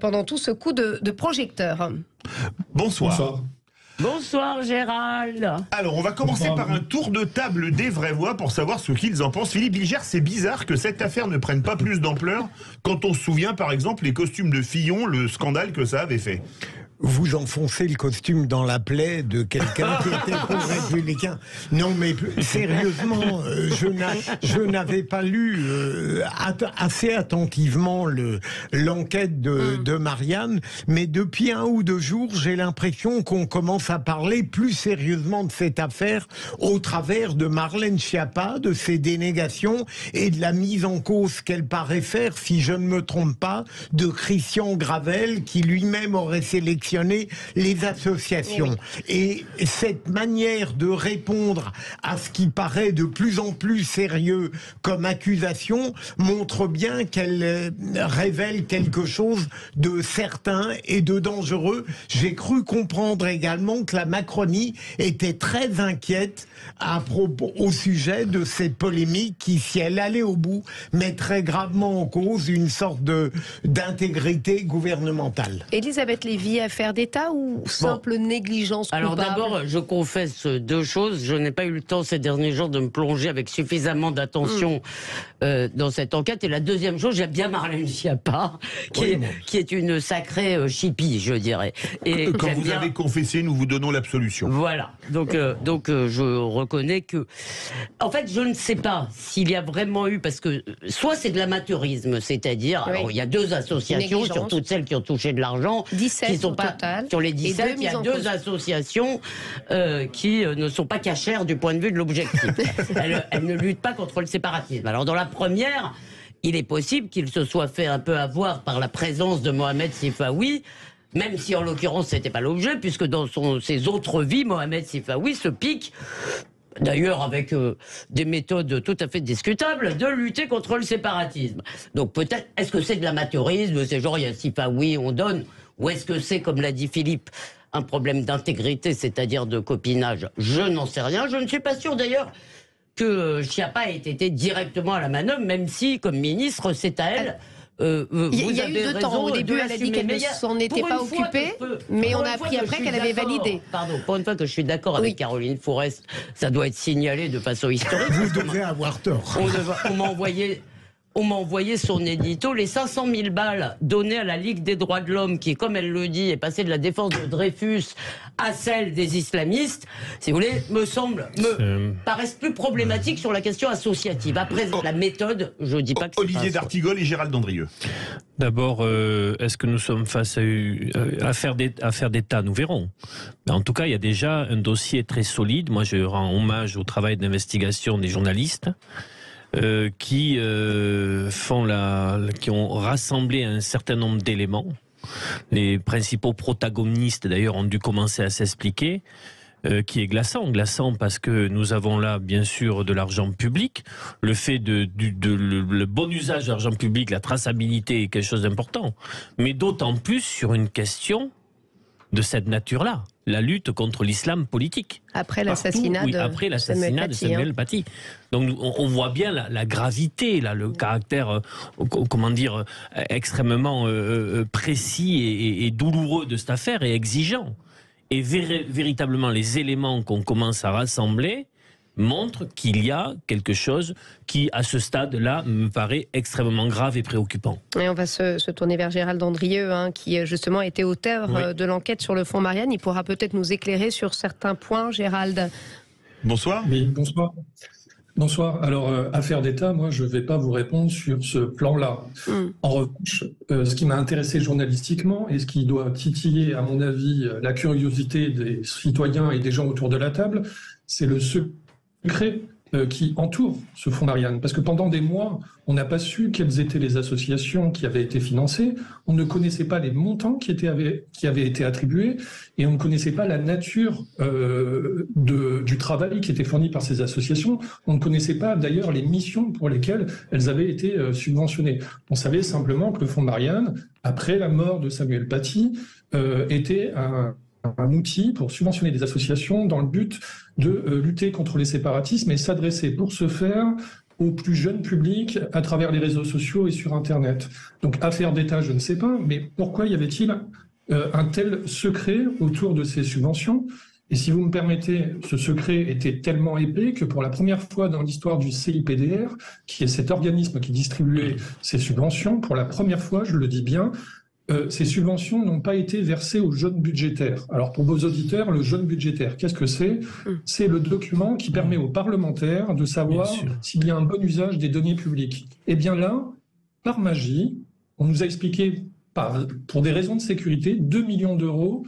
pendant tout ce coup de projecteur. Bonsoir. Bonsoir Gérald. Alors on va commencer par un tour de table des vraies voix pour savoir ce qu'ils en pensent. Philippe Bilger, c'est bizarre que cette affaire ne prenne pas plus d'ampleur quand on se souvient par exemple les costumes de Fillon, le scandale que ça avait fait. Vous enfoncez le costume dans la plaie de quelqu'un qui était pro-républicain. Non, mais sérieusement, je n'avais pas lu assez attentivement l'enquête de Marianne, mais depuis 1 ou 2 jours, j'ai l'impression qu'on commence à parler plus sérieusement de cette affaire au travers de Marlène Schiappa, de ses dénégations et de la mise en cause qu'elle paraît faire, si je ne me trompe pas, de Christian Gravel, qui lui-même aurait sélectionné les associations. Et cette manière de répondre à ce qui paraît de plus en plus sérieux comme accusation montre bien qu'elle révèle quelque chose de certain et de dangereux. J'ai cru comprendre également que la Macronie était très inquiète à propos, au sujet de cette polémique qui, si elle allait au bout, mettrait gravement en cause une sorte d'intégrité gouvernementale. Elisabeth Lévy a fait affaire d'État ou simple négligence coupable? Alors d'abord, je confesse deux choses. Je n'ai pas eu le temps ces derniers jours de me plonger avec suffisamment d'attention dans cette enquête. Et la deuxième chose, j'aime bien Marlène Schiappa, qui est une sacrée chipie, je dirais. Et quand vous avez confessé, nous vous donnons l'absolution. Voilà. Donc, je reconnais que... En fait, je ne sais pas s'il y a vraiment eu... Parce que soit c'est de l'amateurisme, c'est-à-dire... Oui. Alors, il y a deux associations, sur toutes celles qui ont touché de l'argent... 17 qui sont au pas, total. sur les 17, il y a deux associations qui ne sont pas cachères du point de vue de l'objectif. Elles ne luttent pas contre le séparatisme. Alors, dans la première... Il est possible qu'il se soit fait un peu avoir par la présence de Mohamed Sifawi, même si en l'occurrence c'était pas l'objet, puisque dans ses autres vies, Mohamed Sifawi se pique, d'ailleurs avec des méthodes tout à fait discutables, de lutter contre le séparatisme. Donc peut-être, est-ce que c'est de l'amateurisme, c'est genre il y a Sifawi, on donne, ou est-ce que c'est, comme l'a dit Philippe, un problème d'intégrité, c'est-à-dire de copinage? Je n'en sais rien, je ne suis pas sûr d'ailleurs que Schiappa ait été directement à la manœuvre, même si, comme ministre, c'est à elle. Il y a eu deux temps. Au début, elle a dit qu'elle ne s'en était pas occupée, mais on a appris après qu'elle avait validé. Pardon, pour une fois que je suis d'accord avec Caroline Fourest, ça doit être signalé de façon historique. Vous devez avoir tort. On m'a envoyé son édito, les 500 000 balles données à la Ligue des droits de l'homme, qui, comme elle le dit, est passée de la défense de Dreyfus à celle des islamistes, si vous voulez, me paraissent plus problématiques sur la question associative. Après, la méthode, je ne dis pas que c'est Olivier d'Artigol et Gérald Andrieux. D'abord, est-ce que nous sommes face à une affaire d'État? Nous verrons. Mais en tout cas, il y a déjà un dossier très solide. Moi, je rends hommage au travail d'investigation des journalistes. Qui ont rassemblé un certain nombre d'éléments. Les principaux protagonistes, d'ailleurs, ont dû commencer à s'expliquer, qui est glaçant parce que nous avons là, bien sûr, de l'argent public. Le fait le bon usage de l'argent public, la traçabilité est quelque chose d'important, mais d'autant plus sur une question de cette nature-là, la lutte contre l'islam politique. Après l'assassinat de Samuel Paty. Donc on voit bien la gravité, là, le caractère, extrêmement précis et douloureux de cette affaire et exigeant. Et véritablement, les éléments qu'on commence à rassembler montrent qu'il y a quelque chose qui, à ce stade-là, me paraît extrêmement grave et préoccupant. Et on va se tourner vers Gérald Andrieux, qui justement était auteur de l'enquête sur le fonds Marianne. Il pourra peut-être nous éclairer sur certains points, Gérald. Bonsoir. Oui, bonsoir. Bonsoir. Alors, affaire d'État, moi, je ne vais pas vous répondre sur ce plan-là. En revanche, ce qui m'a intéressé journalistiquement et ce qui doit titiller, à mon avis, la curiosité des citoyens et des gens autour de la table, c'est le secret qui entoure ce fonds Marianne. Parce que pendant des mois, on n'a pas su quelles étaient les associations qui avaient été financées, on ne connaissait pas les montants qui avaient été attribués, et on ne connaissait pas la nature du travail qui était fourni par ces associations. On ne connaissait pas d'ailleurs les missions pour lesquelles elles avaient été subventionnées. On savait simplement que le fonds Marianne, après la mort de Samuel Paty, était un outil pour subventionner des associations dans le but de lutter contre les séparatismes et s'adresser pour ce faire au plus jeune public à travers les réseaux sociaux et sur Internet. Donc affaire d'État, je ne sais pas, mais pourquoi y avait-il un tel secret autour de ces subventions? Et si vous me permettez, ce secret était tellement épais que pour la première fois dans l'histoire du CIPDR, qui est cet organisme qui distribuait ces subventions, pour la première fois, je le dis bien, ces subventions n'ont pas été versées aux jeunes budgétaires. Alors pour vos auditeurs, le jeune budgétaire, qu'est-ce que c'est? C'est le document qui permet aux parlementaires de savoir s'il y a un bon usage des deniers publics. Et bien là, par magie, on nous a expliqué, pour des raisons de sécurité, 2 millions d'euros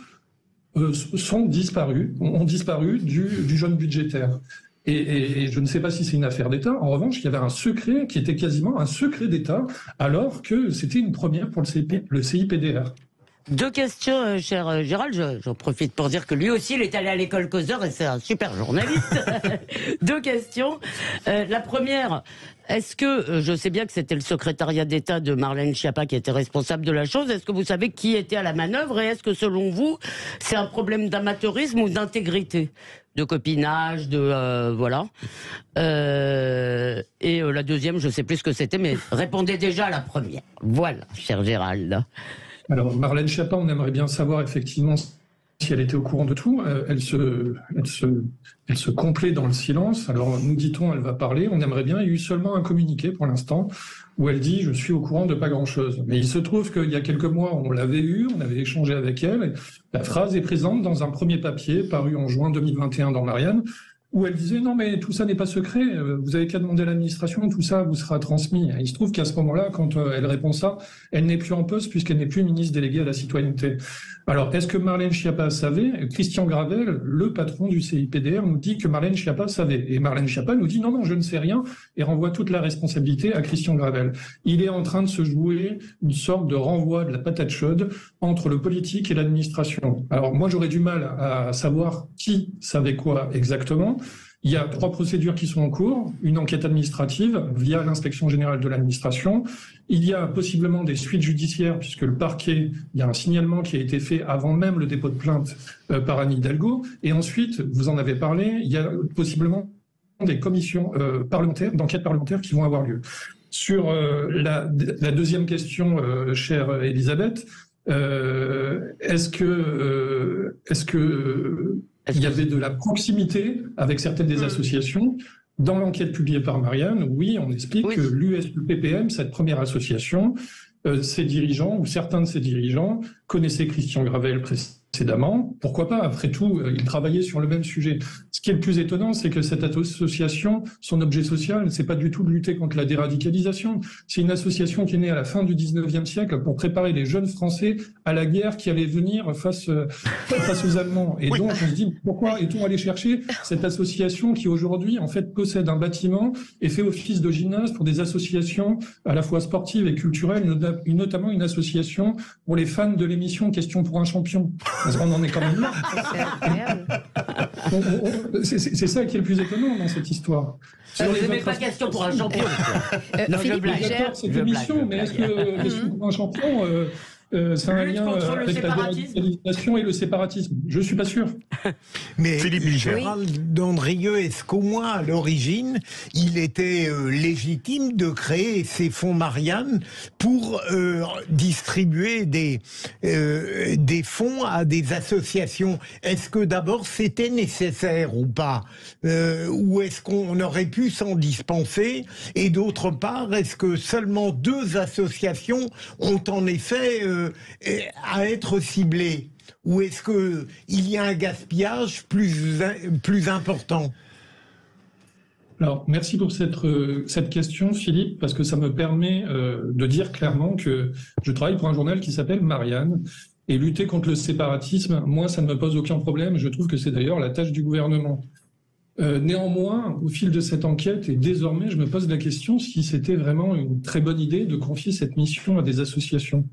ont disparu du jeune budgétaire. Et je ne sais pas si c'est une affaire d'État. En revanche, il y avait un secret qui était quasiment un secret d'État, alors que c'était une première pour le CIPDR. Deux questions, cher Gérald. J'en profite pour dire que lui aussi, il est allé à l'école Causeur et c'est un super journaliste. Deux questions. La première, est-ce que, je sais bien que c'était le secrétariat d'État de Marlène Schiappa qui était responsable de la chose, est-ce que vous savez qui était à la manœuvre et est-ce que selon vous, c'est un problème d'amateurisme ou d'intégrité? De copinage, voilà. Et la deuxième, je ne sais plus ce que c'était, mais répondez déjà à la première. Voilà, cher Gérald. Alors, Marlène Schiappa, on aimerait bien savoir effectivement si elle était au courant de tout. Elle se complaît dans le silence. Alors, nous dit-on, elle va parler. On aimerait bien. Il y a eu seulement un communiqué pour l'instant où elle dit « je suis au courant de pas grand-chose ». Mais il se trouve qu'il y a quelques mois, on l'avait eu, on avait échangé avec elle. La phrase est présente dans un premier papier paru en juin 2021 dans Marianne, où elle disait « non mais tout ça n'est pas secret, vous avez qu'à demander à l'administration, tout ça vous sera transmis ». Il se trouve qu'à ce moment-là, quand elle répond ça, elle n'est plus en poste puisqu'elle n'est plus ministre déléguée à la citoyenneté. Alors, est-ce que Marlène Schiappa savait? Christian Gravel, le patron du CIPDR, nous dit que Marlène Schiappa savait. Et Marlène Schiappa nous dit non, non, je ne sais rien, et renvoie toute la responsabilité à Christian Gravel. Il est en train de se jouer une sorte de renvoi de la patate chaude entre le politique et l'administration. Alors, moi, j'aurais du mal à savoir qui savait quoi exactement. Il y a 3 procédures qui sont en cours, une enquête administrative via l'inspection générale de l'administration. Il y a possiblement des suites judiciaires puisque le parquet, il y a un signalement qui a été fait avant même le dépôt de plainte par Anne Hidalgo. Et ensuite, vous en avez parlé, il y a possiblement des commissions parlementaires, d'enquête parlementaire qui vont avoir lieu. Sur la deuxième question, chère Elisabeth, est-ce que il y avait de la proximité avec certaines des associations. Dans l'enquête publiée par Marianne, oui, on explique que l'USPPM, cette première association, ses dirigeants ou certains de ses dirigeants connaissaient Christian Gravel précédemment. Pourquoi pas? Après tout, ils travaillaient sur le même sujet. Ce qui est le plus étonnant, c'est que cette association, son objet social, c'est pas du tout de lutter contre la déradicalisation. C'est une association qui est née à la fin du 19e siècle pour préparer les jeunes Français à la guerre qui allait venir face aux Allemands. Et donc, on se dit, pourquoi est-on allé chercher cette association qui aujourd'hui, en fait, possède un bâtiment et fait office de gymnase pour des associations à la fois sportives et culturelles, notamment une association pour les fans de l'émission Question pour un champion. Parce qu'on en est quand même là. C'est ça qui est le plus étonnant dans cette histoire. Vous n'aimez pas Question pour un champion. Non, je blague. Cette émission, mais est-ce que Question pour un champion, c'est un lien avec la déradicalisation et le séparatisme? Je ne suis pas sûr. Mais Gérald Dandrieux, est-ce qu'au moins à l'origine, il était légitime de créer ces fonds Marianne pour distribuer des fonds à des associations? Est-ce que d'abord c'était nécessaire ou pas? Ou est-ce qu'on aurait pu s'en dispenser? Et d'autre part, est-ce que seulement 2 associations ont en effet à être ciblées? Ou est-ce qu'il y a un gaspillage plus important? Alors, merci pour cette question, Philippe, parce que ça me permet de dire clairement que je travaille pour un journal qui s'appelle Marianne, et lutter contre le séparatisme, moi, ça ne me pose aucun problème. Je trouve que c'est d'ailleurs la tâche du gouvernement. Néanmoins, au fil de cette enquête, et désormais, je me pose la question si c'était vraiment une très bonne idée de confier cette mission à des associations.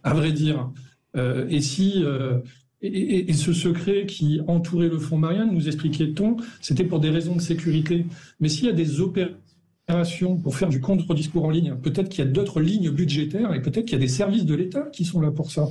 À vrai dire. Et ce secret qui entourait le fonds Marianne, nous expliquait-on, c'était pour des raisons de sécurité. Mais s'il y a des opérations pour faire du contre-discours en ligne, peut-être qu'il y a d'autres lignes budgétaires et peut-être qu'il y a des services de l'État qui sont là pour ça.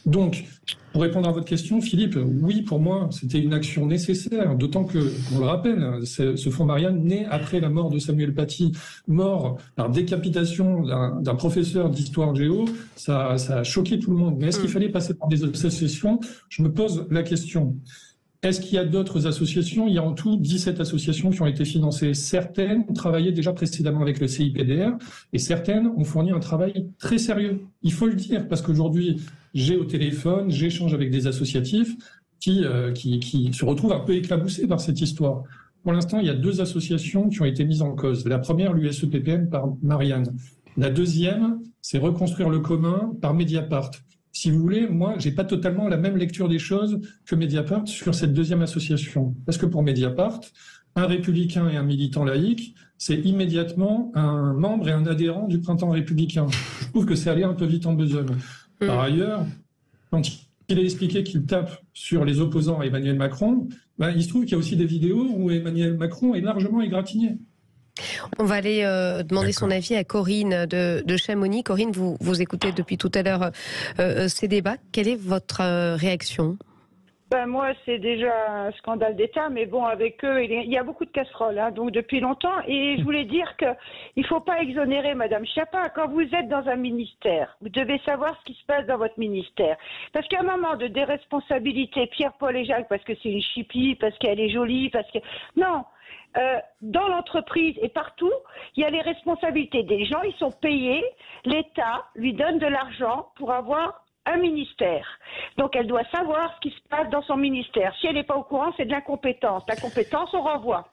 Donc, pour répondre à votre question, Philippe, oui, pour moi, c'était une action nécessaire, d'autant que, on le rappelle, ce fonds Marianne naît après la mort de Samuel Paty, mort par décapitation d'un professeur d'histoire géo, ça a choqué tout le monde. Mais est-ce qu'il fallait passer par des associations? Je me pose la question. Est-ce qu'il y a d'autres associations? Il y a en tout 17 associations qui ont été financées. Certaines ont travaillé déjà précédemment avec le CIPDR et certaines ont fourni un travail très sérieux. Il faut le dire, parce qu'aujourd'hui, j'ai au téléphone, j'échange avec des associatifs qui se retrouvent un peu éclaboussés par cette histoire. Pour l'instant, il y a 2 associations qui ont été mises en cause. La première, l'USEPPM par Marianne. La deuxième, c'est Reconstruire le commun par Mediapart. Si vous voulez, moi, j'ai pas totalement la même lecture des choses que Mediapart sur cette deuxième association. Parce que pour Mediapart, un républicain et un militant laïque, c'est immédiatement un membre et un adhérent du Printemps républicain. Je trouve que c'est allé un peu vite en besogne. Par ailleurs, quand il a expliqué qu'il tape sur les opposants à Emmanuel Macron, il se trouve qu'il y a aussi des vidéos où Emmanuel Macron est largement égratigné. On va aller demander son avis à Corinne de Chamonix. Corinne, vous écoutez depuis tout à l'heure ces débats. Quelle est votre réaction? Ben moi, c'est déjà un scandale d'État, mais bon, avec eux, il y a beaucoup de casseroles, hein, donc depuis longtemps. Et je voulais dire qu'il ne faut pas exonérer Madame Schiappa. Quand vous êtes dans un ministère, vous devez savoir ce qui se passe dans votre ministère. Parce qu'à un moment de déresponsabilité, Pierre-Paul et Jacques, parce que c'est une chipie, parce qu'elle est jolie, parce que... Non, dans l'entreprise et partout, il y a les responsabilités des gens, ils sont payés, l'État lui donne de l'argent pour avoir un ministère. Donc elle doit savoir ce qui se passe dans son ministère. Si elle n'est pas au courant, c'est de l'incompétence. La compétence, on renvoie.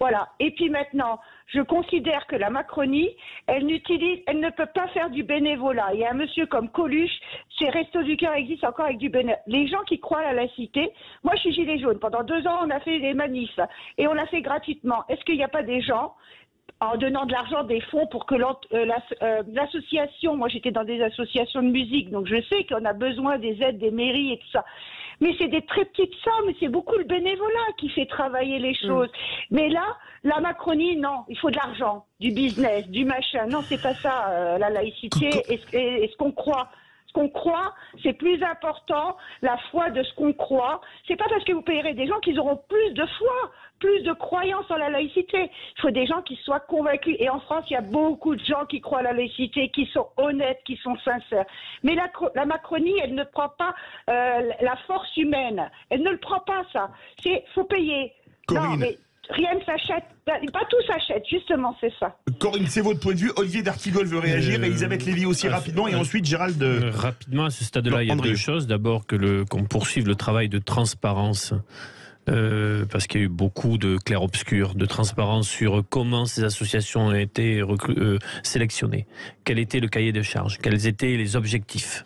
Voilà. Et puis maintenant, je considère que la Macronie, elle ne peut pas faire du bénévolat. Il y a un monsieur comme Coluche, ces Restos du Cœur existent encore avec du bénévolat. Les gens qui croient à la laïcité, moi je suis gilet jaune. Pendant 2 ans, on a fait des manifs et on l'a fait gratuitement. Est-ce qu'il n'y a pas des gens en donnant de l'argent, des fonds pour que l'association, moi j'étais dans des associations de musique, donc je sais qu'on a besoin des aides des mairies et tout ça. Mais c'est des très petites sommes, c'est beaucoup le bénévolat qui fait travailler les choses. Mais là, la Macronie, non, il faut de l'argent, du business, du machin. Non, c'est pas ça, la laïcité et ce qu'on croit. Ce qu'on croit, c'est plus important, la foi de ce qu'on croit. C'est pas parce que vous payerez des gens qu'ils auront plus de foi, plus de croyance en la laïcité. Il faut des gens qui soient convaincus. Et en France, il y a beaucoup de gens qui croient à la laïcité, qui sont honnêtes, qui sont sincères. Mais la Macronie, elle ne prend pas la force humaine. Elle ne le prend pas, ça. Faut payer. Corinne. Non, mais rien ne s'achète. Pas tout s'achète, justement, c'est ça. Corinne, c'est votre point de vue. Olivier d'Artigol veut réagir, Elisabeth Lévy aussi rapidement, et ensuite Gérald... Rapidement, à ce stade-là, il y a deux choses. D'abord, qu'on poursuive le travail de transparence, parce qu'il y a eu beaucoup de clair-obscur, de transparence sur comment ces associations ont été sélectionnées, quel était le cahier de charges, quels étaient les objectifs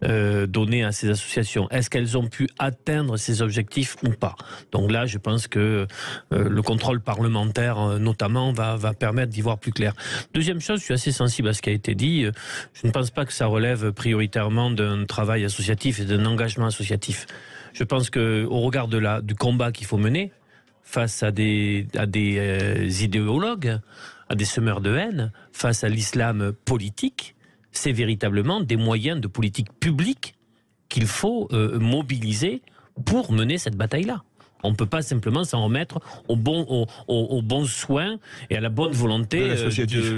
donnés à ces associations. Est-ce qu'elles ont pu atteindre ces objectifs ou pas? Donc là, je pense que le contrôle parlementaire, notamment, va permettre d'y voir plus clair. Deuxième chose, je suis assez sensible à ce qui a été dit. Je ne pense pas que ça relève prioritairement d'un travail associatif et d'un engagement associatif. Je pense qu'au regard du combat qu'il faut mener face à des idéologues, à des semeurs de haine, face à l'islam politique, c'est véritablement des moyens de politique publique qu'il faut mobiliser pour mener cette bataille-là. On ne peut pas simplement s'en remettre au bon soin et à la bonne volonté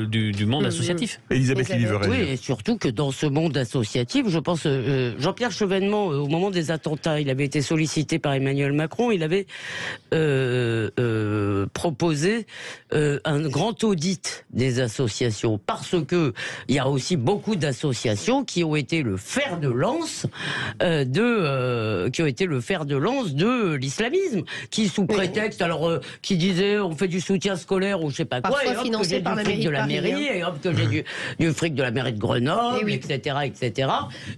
du monde associatif. Elisabeth Lévy veut réagir. Oui, et surtout que dans ce monde associatif, je pense, Jean-Pierre Chevènement, au moment des attentats, il avait été sollicité par Emmanuel Macron, il avait proposé un grand audit des associations, parce que il y a aussi beaucoup d'associations qui ont été le fer de lance de l'islamisme. Qui sous prétexte, qui disait on fait du soutien scolaire ou je sais pas quoi, et hop, que j'ai du fric de la mairie, et hop, que j'ai du fric de la mairie de Grenoble, etc., etc.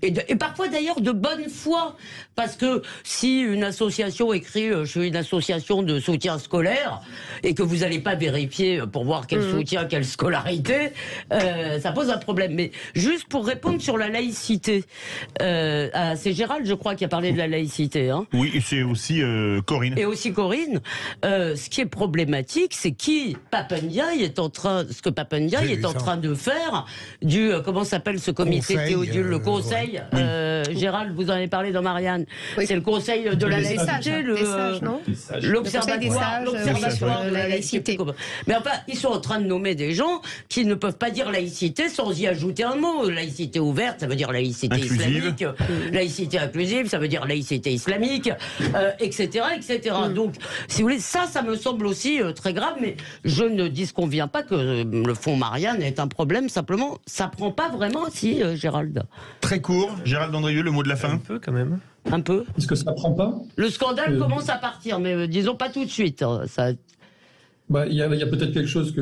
Et parfois d'ailleurs de bonne foi, parce que si une association écrit je suis une association de soutien scolaire, et que vous n'allez pas vérifier pour voir quel soutien, quelle scolarité, ça pose un problème. Mais juste pour répondre sur la laïcité, c'est Gérald, je crois, qui a parlé de la laïcité. Hein. Oui, et c'est aussi Corinne. Et aussi Corinne. Ce qui est problématique, c'est ce que Pap Ndiaye est en train de faire du comment s'appelle ce comité Théodule, le conseil. Gérald, vous en avez parlé dans Marianne. Oui. C'est le conseil de la laïcité, l'observatoire de la laïcité. Mais enfin, ils sont en train de nommer des gens qui ne peuvent pas dire laïcité sans y ajouter un mot. Laïcité ouverte, ça veut dire laïcité islamique. Laïcité inclusive, ça veut dire laïcité islamique, etc., etc. Donc, si vous voulez, ça me semble aussi très grave, mais je ne disconviens pas que le fonds Marianne est un problème, simplement, ça prend pas vraiment, si, Gérald. Très court, Gérald Andrieux, le mot de la fin. Un peu, quand même. Un peu. Est-ce que ça prend pas? Le scandale commence à partir, mais disons pas tout de suite. Ça... Il y a peut-être quelque chose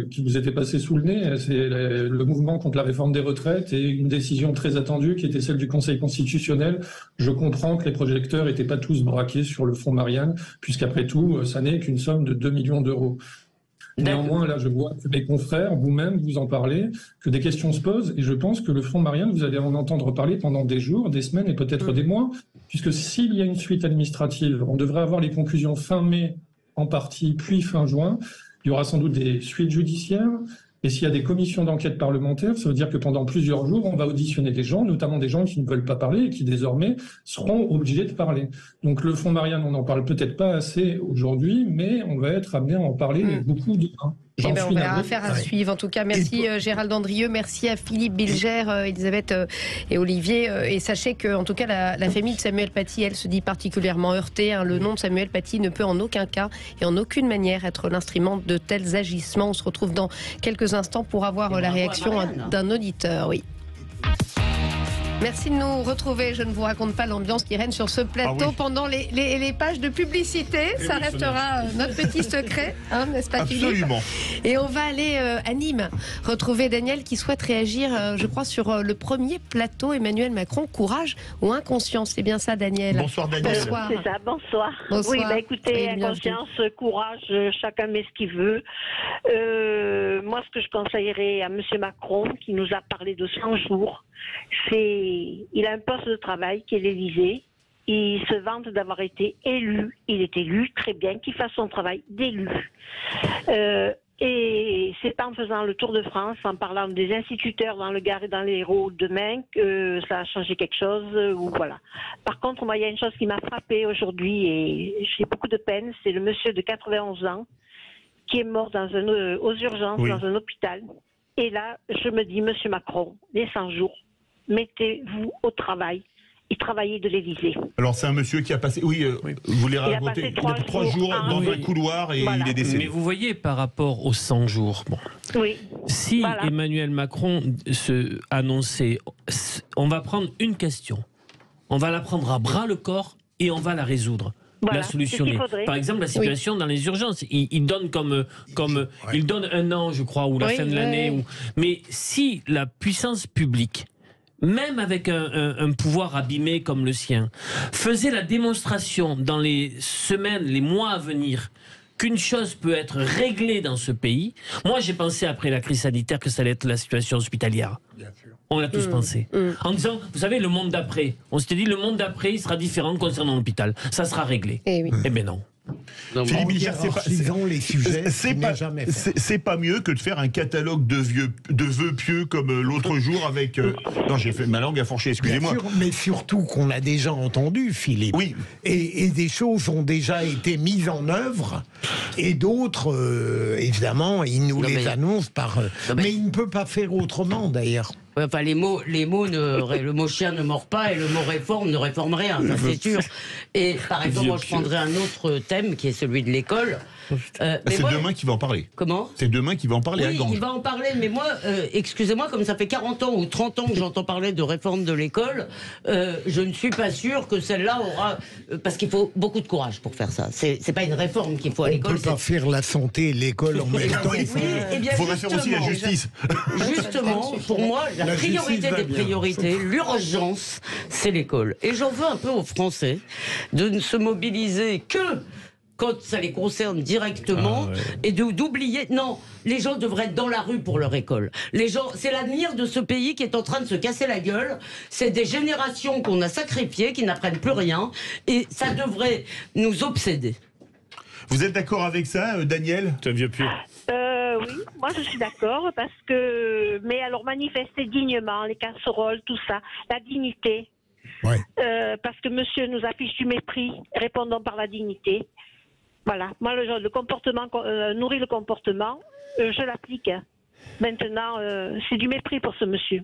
qui vous était passé sous le nez, c'est le mouvement contre la réforme des retraites et une décision très attendue qui était celle du Conseil constitutionnel. Je comprends que les projecteurs n'étaient pas tous braqués sur le fonds Marianne, puisqu'après tout, ça n'est qu'une somme de 2 millions d'euros. Néanmoins, là, je vois que mes confrères, vous-même, vous en parlez, que des questions se posent, et je pense que le fonds Marianne, vous allez en entendre parler pendant des jours, des semaines et peut-être des mois, puisque s'il y a une suite administrative, on devrait avoir les conclusions fin mai, en partie, puis fin juin. Il y aura sans doute des suites judiciaires. Et s'il y a des commissions d'enquête parlementaires, ça veut dire que pendant plusieurs jours, on va auditionner des gens, notamment des gens qui ne veulent pas parler et qui désormais seront obligés de parler. Donc le fonds Marianne, on n'en parle peut-être pas assez aujourd'hui, mais on va être amené à en parler beaucoup demain. Eh ben, on verra, affaire à suivre. En tout cas, merci Gérald Andrieux, merci à Philippe Bilger, Elisabeth et Olivier. Et sachez que, en tout cas, la famille de Samuel Paty, elle se dit particulièrement heurtée. Le nom de Samuel Paty ne peut en aucun cas et en aucune manière être l'instrument de tels agissements. On se retrouve dans quelques instants pour avoir la réaction d'un auditeur. Oui. Merci de nous retrouver. Je ne vous raconte pas l'ambiance qui règne sur ce plateau pendant les pages de publicité. Ça restera notre petit secret, n'est-ce pas, Philippe ? Absolument. Et on va aller à Nîmes retrouver Daniel qui souhaite réagir, je crois, sur le premier plateau Emmanuel Macron, courage ou inconscience. C'est bien ça, Daniel ? Bonsoir, Daniel. Bonsoir. C'est ça, bonsoir. Bonsoir. Oui, écoutez, inconscience, courage, chacun met ce qu'il veut. Moi, ce que je conseillerais à M. Macron, qui nous a parlé de 100 jours, il a un poste de travail qui est l'Élysée. Il se vante d'avoir été élu. Il est élu, très bien, qu'il fasse son travail d'élu. Et c'est pas en faisant le tour de France, en parlant des instituteurs dans le Gard et dans l'Hérault demain, que ça a changé quelque chose. Ou voilà. Par contre, moi, il y a une chose qui m'a frappée aujourd'hui et j'ai beaucoup de peine, c'est le monsieur de 91 ans qui est mort aux urgences dans un hôpital. Et là, je me dis, monsieur Macron, les 100 jours, mettez-vous au travail et travaillez de l'Élysée. Alors c'est un monsieur qui a passé, vous voulez raconter, il a 3 jours dans un couloir et il est décédé. Mais vous voyez par rapport aux 100 jours, si Emmanuel Macron se annonçait, on va prendre une question, on va la prendre à bras le corps et on va la résoudre. La solutionner. Par exemple, la situation dans les urgences. Il donne il donne 1 an, je crois, ou la fin de l'année. Mais si la puissance publique, même avec un pouvoir abîmé comme le sien, faisait la démonstration dans les semaines, les mois à venir, qu'une chose peut être réglée dans ce pays. Moi, j'ai pensé après la crise sanitaire que ça allait être la situation hospitalière. Bien sûr. On l'a tous pensé. En disant, vous savez, le monde d'après. On s'était dit, le monde d'après, il sera différent concernant l'hôpital. Ça sera réglé. Eh bien non. Philippe Bilger, c'est pas mieux que de faire un catalogue de vœux pieux comme l'autre jour avec. Non, j'ai fait ma langue à fourcher, excusez-moi. Mais surtout qu'on a déjà entendu, Philippe. Oui. Et des choses ont déjà été mises en œuvre, et d'autres, évidemment, il nous les annonce par. Mais il ne peut pas faire autrement, d'ailleurs. Enfin, le mot chien ne mord pas et le mot réforme ne réforme rien, ça c'est sûr. Et par exemple, moi je prendrais un autre thème qui est celui de l'école. C'est demain qu'il va en parler. Comment ? C'est demain qu'il va en parler à Gand. Il va en parler, mais moi, excusez-moi, comme ça fait 40 ans ou 30 ans que j'entends parler de réforme de l'école, je ne suis pas sûr que celle-là aura... parce qu'il faut beaucoup de courage pour faire ça. C'est pas une réforme qu'il faut à l'école. On ne peut pas faire la santé et l'école en même temps. Il faudrait faire aussi la justice. Justement, pour moi, la priorité des priorités, l'urgence, c'est l'école. Et j'en veux un peu aux Français de ne se mobiliser que quand ça les concerne directement et d'oublier. Non, les gens devraient être dans la rue pour leur école. Les gens, c'est l'avenir de ce pays qui est en train de se casser la gueule. C'est des générations qu'on a sacrifiées, qui n'apprennent plus rien, et ça devrait nous obséder. Vous êtes d'accord avec ça, Daniel ? Tu es un vieux pieux. Oui, moi je suis d'accord parce que. Mais alors manifester dignement, les casseroles, tout ça, la dignité. Parce que monsieur nous affiche du mépris, répondons par la dignité. Voilà, moi le comportement nourrit le comportement, je l'applique. Maintenant, c'est du mépris pour ce monsieur.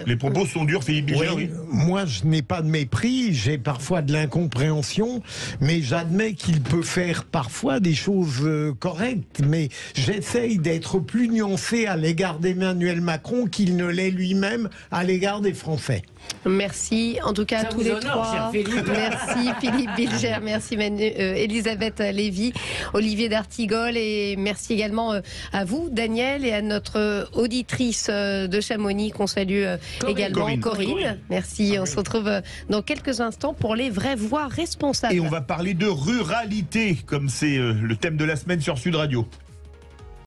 Les propos sont durs, Philippe Bilger. Moi, je n'ai pas de mépris, j'ai parfois de l'incompréhension, mais j'admets qu'il peut faire parfois des choses correctes, mais j'essaye d'être plus nuancé à l'égard d'Emmanuel Macron qu'il ne l'est lui-même à l'égard des Français. Merci en tout cas à tous les trois. Merci Philippe Bilger, merci Elisabeth Lévy, Olivier d'Artigol, et merci également à vous Daniel et à notre auditrice de Chamonix qu'on salue également, Corinne. Merci, on se retrouve dans quelques instants pour les vraies voix responsables. Et on va parler de ruralité, comme c'est le thème de la semaine sur Sud Radio.